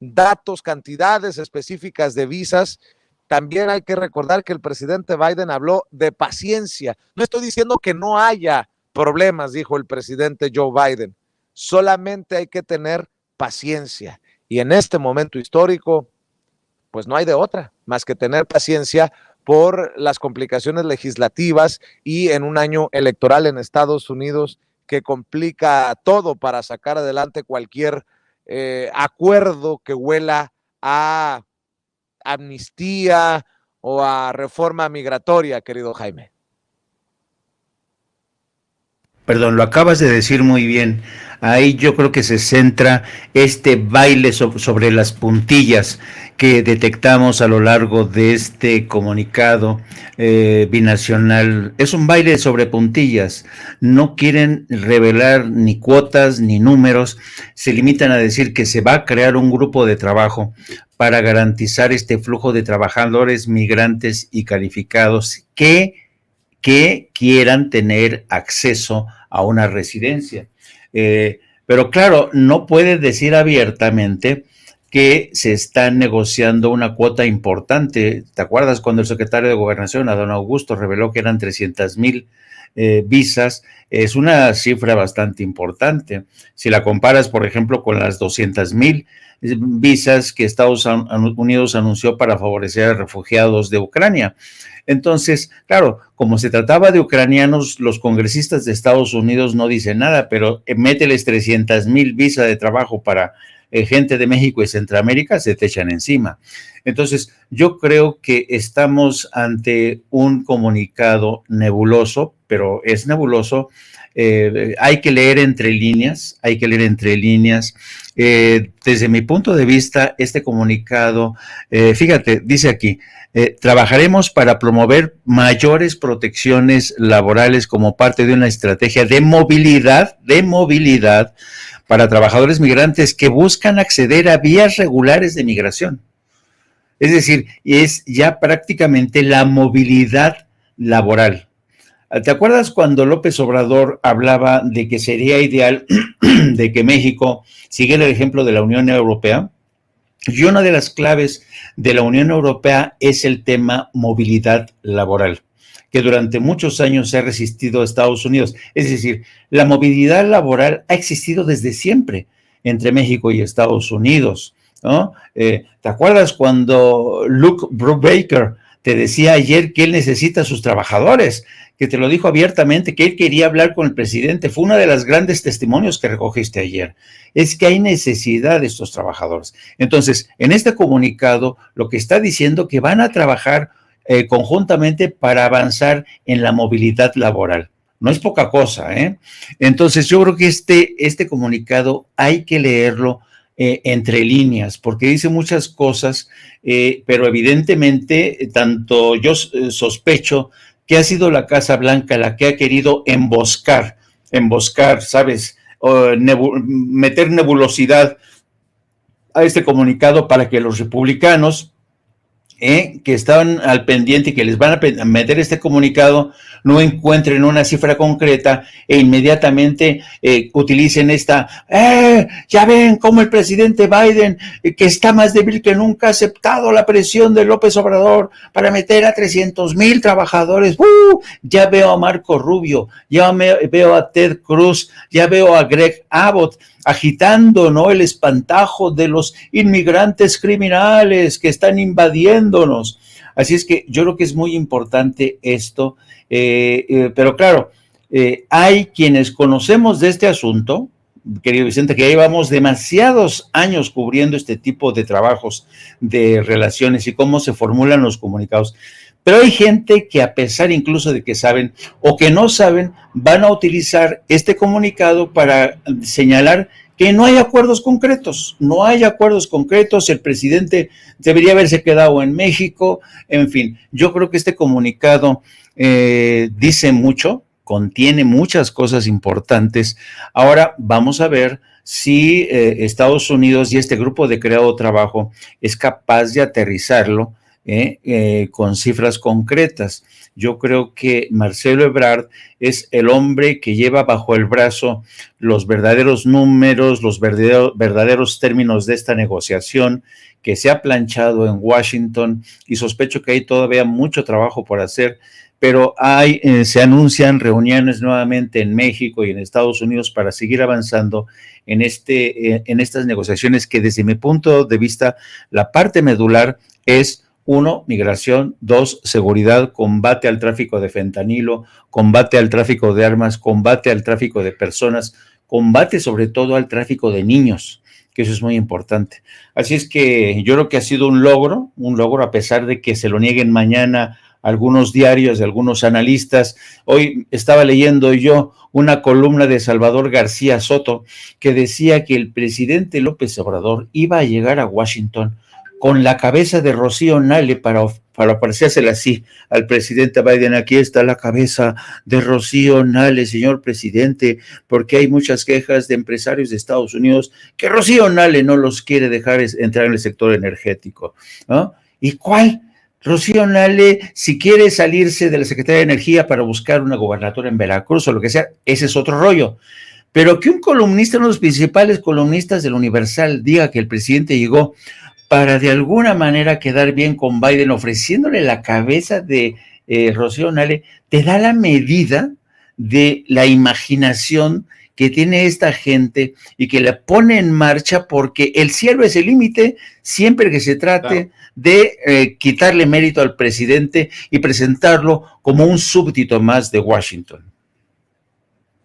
datos, cantidades específicas de visas, también hay que recordar que el presidente Biden habló de paciencia. No estoy diciendo que no haya problemas, dijo el presidente Joe Biden, solamente hay que tener paciencia. Y en este momento histórico, pues no hay de otra más que tener paciencia por las complicaciones legislativas y en un año electoral en Estados Unidos que complica todo para sacar adelante cualquier acuerdo que huela a amnistía o a reforma migratoria, querido Jaime. Perdón, lo acabas de decir muy bien. Ahí yo creo que se centra este baile sobre las puntillas que detectamos a lo largo de este comunicado binacional. Es un baile sobre puntillas. No quieren revelar ni cuotas ni números. Se limitan a decir que se va a crear un grupo de trabajo para garantizar este flujo de trabajadores migrantes y calificados que quieran tener acceso a una residencia. Pero claro, no puede decir abiertamente que se está negociando una cuota importante. ¿Te acuerdas cuando el secretario de Gobernación, Adán Augusto, reveló que eran 300,000 visas? Es una cifra bastante importante. Si la comparas, por ejemplo, con las 200,000 visas que Estados Unidos anunció para favorecer a refugiados de Ucrania. Entonces, claro, como se trataba de ucranianos, los congresistas de Estados Unidos no dicen nada, pero mételes 300,000 visas de trabajo para gente de México y Centroamérica, se te echan encima. Entonces, yo creo que estamos ante un comunicado nebuloso, pero es nebuloso hay que leer entre líneas, hay que leer entre líneas. Desde mi punto de vista, este comunicado, fíjate, dice aquí, trabajaremos para promover mayores protecciones laborales como parte de una estrategia de movilidad para trabajadores migrantes que buscan acceder a vías regulares de migración. Es decir, es ya prácticamente la movilidad laboral. ¿Te acuerdas cuando López Obrador hablaba de que sería ideal de que México siguiera el ejemplo de la Unión Europea? Y una de las claves de la Unión Europea es el tema movilidad laboral, que durante muchos años se ha resistido a Estados Unidos. Es decir, la movilidad laboral ha existido desde siempre entre México y Estados Unidos, ¿no? ¿Te acuerdas cuando Luke Brubaker te decía ayer que él necesita a sus trabajadores, que te lo dijo abiertamente, que él quería hablar con el presidente? Fue uno de los grandes testimonios que recogiste ayer. Es que hay necesidad de estos trabajadores. Entonces, en este comunicado, lo que está diciendo que van a trabajar conjuntamente para avanzar en la movilidad laboral. No es poca cosa, ¿eh? Entonces, yo creo que este comunicado hay que leerlo entre líneas, porque dice muchas cosas, pero evidentemente, tanto yo sospecho que ha sido la Casa Blanca la que ha querido emboscar, ¿sabes? Meter nebulosidad a este comunicado para que los republicanos que estaban al pendiente y que les van a meter este comunicado no encuentren una cifra concreta e inmediatamente utilicen esta, ya ven cómo el presidente Biden, que está más débil que nunca, ha aceptado la presión de López Obrador para meter a 300,000 trabajadores. Ya veo a Marco Rubio, ya veo a Ted Cruz, ya veo a Greg Abbott agitando, ¿no?, el espantajo de los inmigrantes criminales que están invadiéndonos. Así es que yo creo que es muy importante esto, pero claro, hay quienes conocemos de este asunto, querido Vicente, que ya llevamos demasiados años cubriendo este tipo de trabajos de relaciones y cómo se formulan los comunicados. Pero hay gente que, a pesar incluso de que saben o que no saben, van a utilizar este comunicado para señalar que no hay acuerdos concretos, el presidente debería haberse quedado en México, en fin. Yo creo que este comunicado dice mucho, contiene muchas cosas importantes. Ahora vamos a ver si Estados Unidos y este grupo de Creado Trabajo es capaz de aterrizarlo con cifras concretas. Yo creo que Marcelo Ebrard es el hombre que lleva bajo el brazo los verdaderos números, los verdaderos términos de esta negociación que se ha planchado en Washington, y sospecho que hay todavía mucho trabajo por hacer, pero se anuncian reuniones nuevamente en México y en Estados Unidos para seguir avanzando en estas negociaciones que, desde mi punto de vista, la parte medular es: 1, migración; 2, seguridad, combate al tráfico de fentanilo, combate al tráfico de armas, combate al tráfico de personas, combate sobre todo al tráfico de niños, que eso es muy importante. Así es que yo creo que ha sido un logro, a pesar de que se lo nieguen mañana algunos diarios, de algunos analistas. Hoy estaba leyendo yo una columna de Salvador García Soto que decía que el presidente López Obrador iba a llegar a Washington con la cabeza de Rocío Nale para aparecérsela así al presidente Biden. Aquí está la cabeza de Rocío Nale, señor presidente, porque hay muchas quejas de empresarios de Estados Unidos que Rocío Nale no los quiere dejar entrar en el sector energético, ¿no? ¿Y cuál? Rocío Nale, si quiere salirse de la Secretaría de Energía para buscar una gobernatura en Veracruz o lo que sea, ese es otro rollo. Pero que un columnista, uno de los principales columnistas del Universal, diga que el presidente llegó para de alguna manera quedar bien con Biden, ofreciéndole la cabeza de Rocío Nale, te da la medida de la imaginación que tiene esta gente y que la pone en marcha, porque el cielo es el límite siempre que se trate de quitarle mérito al presidente y presentarlo como un súbdito más de Washington.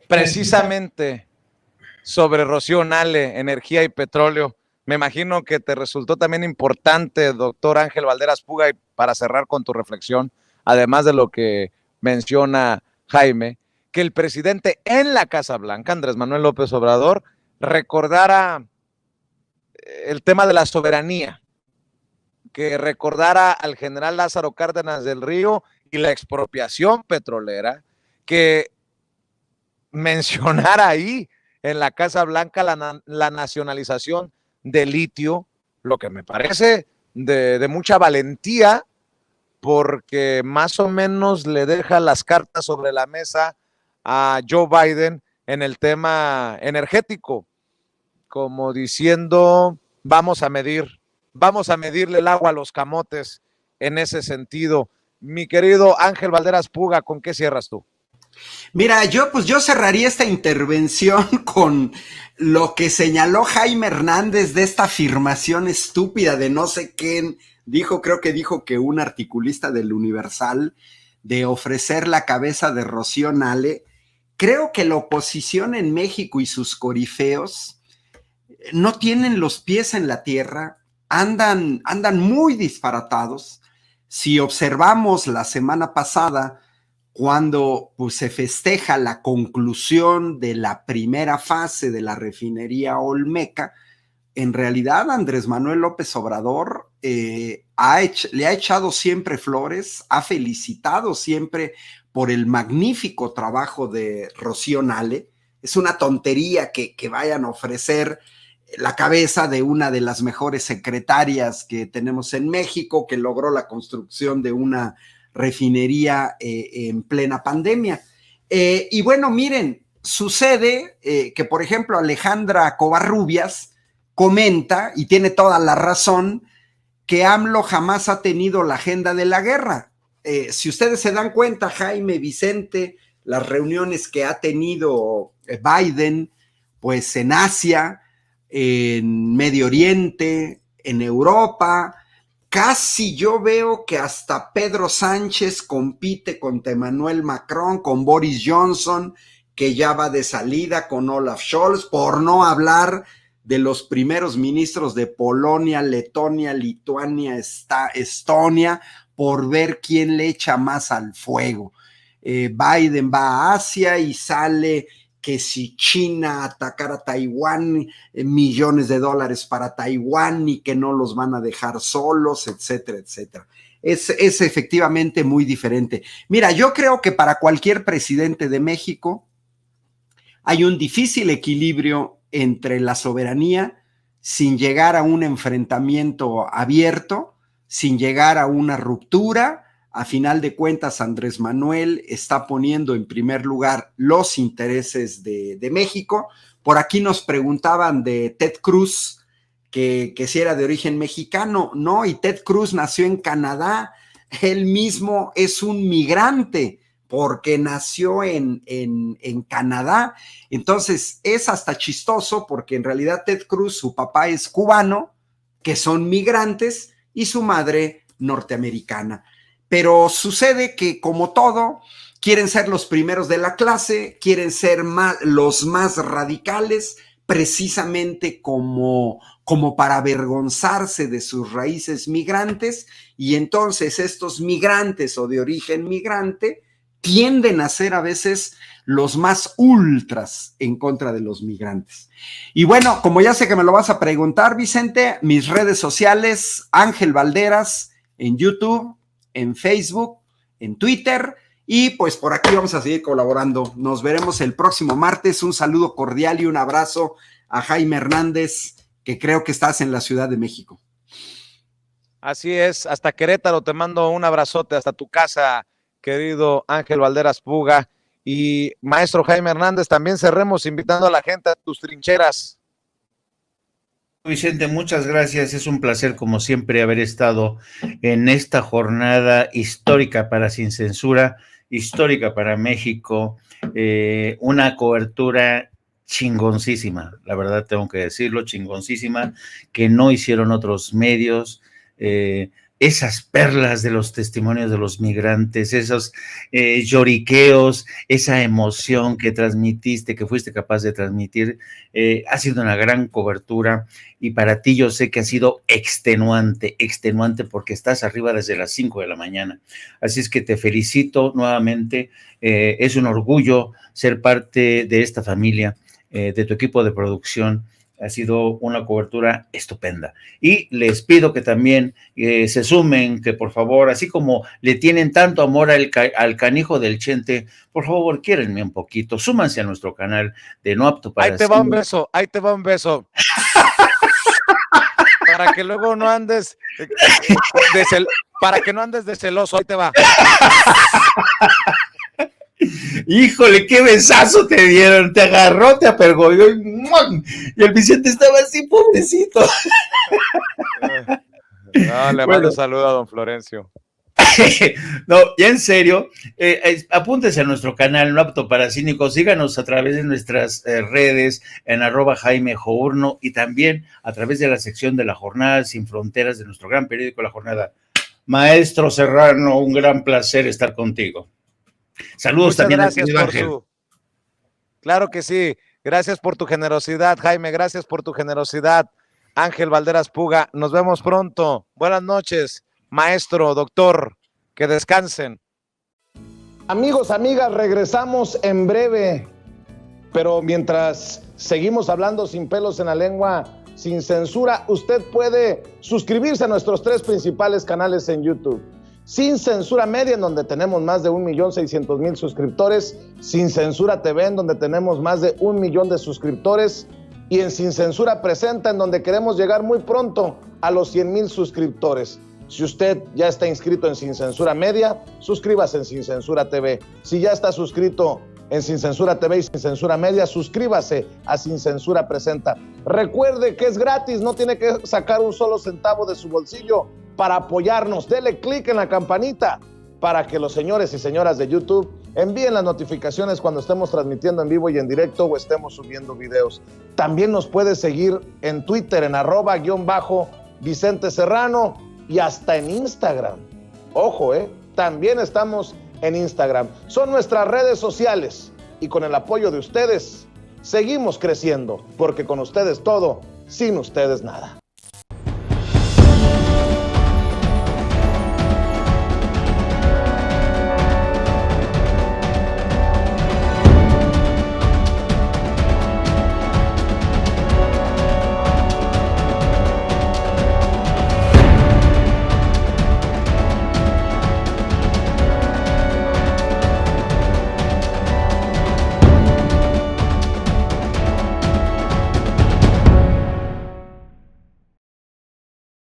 Precisamente sobre Rocío Nale, energía y petróleo, me imagino que te resultó también importante, doctor Ángel Valderas Puga, y para cerrar con tu reflexión, además de lo que menciona Jaime, que el presidente en la Casa Blanca, Andrés Manuel López Obrador, recordara el tema de la soberanía, que recordara al general Lázaro Cárdenas del Río y la expropiación petrolera, que mencionara ahí en la Casa Blanca la nacionalización de litio, lo que me parece de mucha valentía, porque más o menos le deja las cartas sobre la mesa a Joe Biden en el tema energético, como diciendo, vamos a medirle el agua a los camotes en ese sentido. Mi querido Ángel Valderas Puga, ¿con qué cierras tú? Mira, yo cerraría esta intervención con lo que señaló Jaime Hernández de esta afirmación estúpida de no sé quién dijo, creo que dijo que un articulista del Universal, de ofrecer la cabeza de Rocío Nale. Creo que la oposición en México y sus corifeos no tienen los pies en la tierra, andan muy disparatados. Si observamos la semana pasada, cuando pues, se festeja la conclusión de la primera fase de la refinería Olmeca, en realidad Andrés Manuel López Obrador le ha echado siempre flores, ha felicitado siempre por el magnífico trabajo de Rocío Nale. Es una tontería que vayan a ofrecer la cabeza de una de las mejores secretarias que tenemos en México, que logró la construcción de una refinería en plena pandemia. Y bueno, miren, sucede que, por ejemplo, Alejandra Covarrubias comenta, y tiene toda la razón, que AMLO jamás ha tenido la agenda de la guerra. Si ustedes se dan cuenta, Jaime, Vicente, las reuniones que ha tenido Biden, pues en Asia, en Medio Oriente, en Europa, casi yo veo que hasta Pedro Sánchez compite con Emmanuel Macron, con Boris Johnson, que ya va de salida, con Olaf Scholz, por no hablar de los primeros ministros de Polonia, Letonia, Lituania, Estonia, por ver quién le echa más al fuego. Biden va a Asia y sale que si China atacara a Taiwán, millones de dólares para Taiwán y que no los van a dejar solos, etcétera, etcétera. Es efectivamente muy diferente. Mira, yo creo que para cualquier presidente de México hay un difícil equilibrio entre la soberanía sin llegar a un enfrentamiento abierto, sin llegar a una ruptura. A final de cuentas, Andrés Manuel está poniendo en primer lugar los intereses de México. Por aquí nos preguntaban de Ted Cruz, que si era de origen mexicano. No, y Ted Cruz nació en Canadá. Él mismo es un migrante porque nació en Canadá. Entonces, es hasta chistoso porque en realidad Ted Cruz, su papá es cubano, que son migrantes, y su madre norteamericana. Pero sucede que, como todo, quieren ser los primeros de la clase, quieren ser los más radicales, precisamente como para avergonzarse de sus raíces migrantes, y entonces estos migrantes o de origen migrante tienden a ser a veces los más ultras en contra de los migrantes. Y bueno, como ya sé que me lo vas a preguntar, Vicente, mis redes sociales, Ángel Valderas, en YouTube, en Facebook, en Twitter, y pues por aquí vamos a seguir colaborando. Nos veremos el próximo martes. Un saludo cordial y un abrazo a Jaime Hernández, que creo que estás en la Ciudad de México. Así es, hasta Querétaro te mando un abrazote, hasta tu casa, querido Ángel Valderas Puga. Y maestro Jaime Hernández, también cerremos invitando a la gente a tus trincheras. Vicente, muchas gracias. Es un placer, como siempre, haber estado en esta jornada histórica para Sin Censura, histórica para México, una cobertura chingoncísima, la verdad tengo que decirlo, chingoncísima, que no hicieron otros medios. esas perlas de los testimonios de los migrantes, esos lloriqueos, esa emoción que transmitiste, que fuiste capaz de transmitir. Ha sido una gran cobertura y para ti yo sé que ha sido extenuante porque estás arriba desde las 5 de la mañana. Así es que te felicito nuevamente. Es un orgullo ser parte de esta familia, de tu equipo de producción. Ha sido una cobertura estupenda. Y les pido que también se sumen, que por favor, así como le tienen tanto amor al canijo del Chente, por favor, quiérenme un poquito, súmanse a nuestro canal de No Apto para Ahí te va un beso, ahí te va un beso. Para que luego no andes para que no andes de celoso, ahí te va. Híjole, qué besazo te dieron, te agarró, te apergolló y el Vicente estaba así, pobrecito. No, le mando un saludo a don Florencio. No, ya en serio, apúntese a nuestro canal No Apto para Cínicos, síganos a través de nuestras redes en @JaimeJourno y también a través de la sección de La Jornada Sin Fronteras de nuestro gran periódico La Jornada. Maestro Serrano, un gran placer estar contigo. Saludos. Muchas también gracias por Ángel. Claro que sí, gracias por tu generosidad, Jaime, gracias por tu generosidad, Ángel Valderas Puga, nos vemos pronto, buenas noches, maestro, doctor, que descansen. Amigos, amigas, regresamos en breve, pero mientras seguimos hablando sin pelos en la lengua, sin censura, usted puede suscribirse a nuestros 3 principales canales en YouTube. Sin Censura Media, en donde tenemos más de 1,600,000 suscriptores, Sin Censura TV, en donde tenemos más de 1 millón de suscriptores, y en Sin Censura Presenta, en donde queremos llegar muy pronto a los 100,000 suscriptores. Si usted ya está inscrito en Sin Censura Media, suscríbase en Sin Censura TV. Si ya está suscrito en Sin Censura TV y Sin Censura Media, suscríbase a Sin Censura Presenta. Recuerde que es gratis, no tiene que sacar un solo centavo de su bolsillo para apoyarnos. Dele clic en la campanita para que los señores y señoras de YouTube envíen las notificaciones cuando estemos transmitiendo en vivo y en directo o estemos subiendo videos. También nos puede seguir en Twitter en @Vicente Serrano y hasta en Instagram. Ojo, también estamos en Instagram. Son nuestras redes sociales y con el apoyo de ustedes seguimos creciendo, porque con ustedes todo, sin ustedes nada.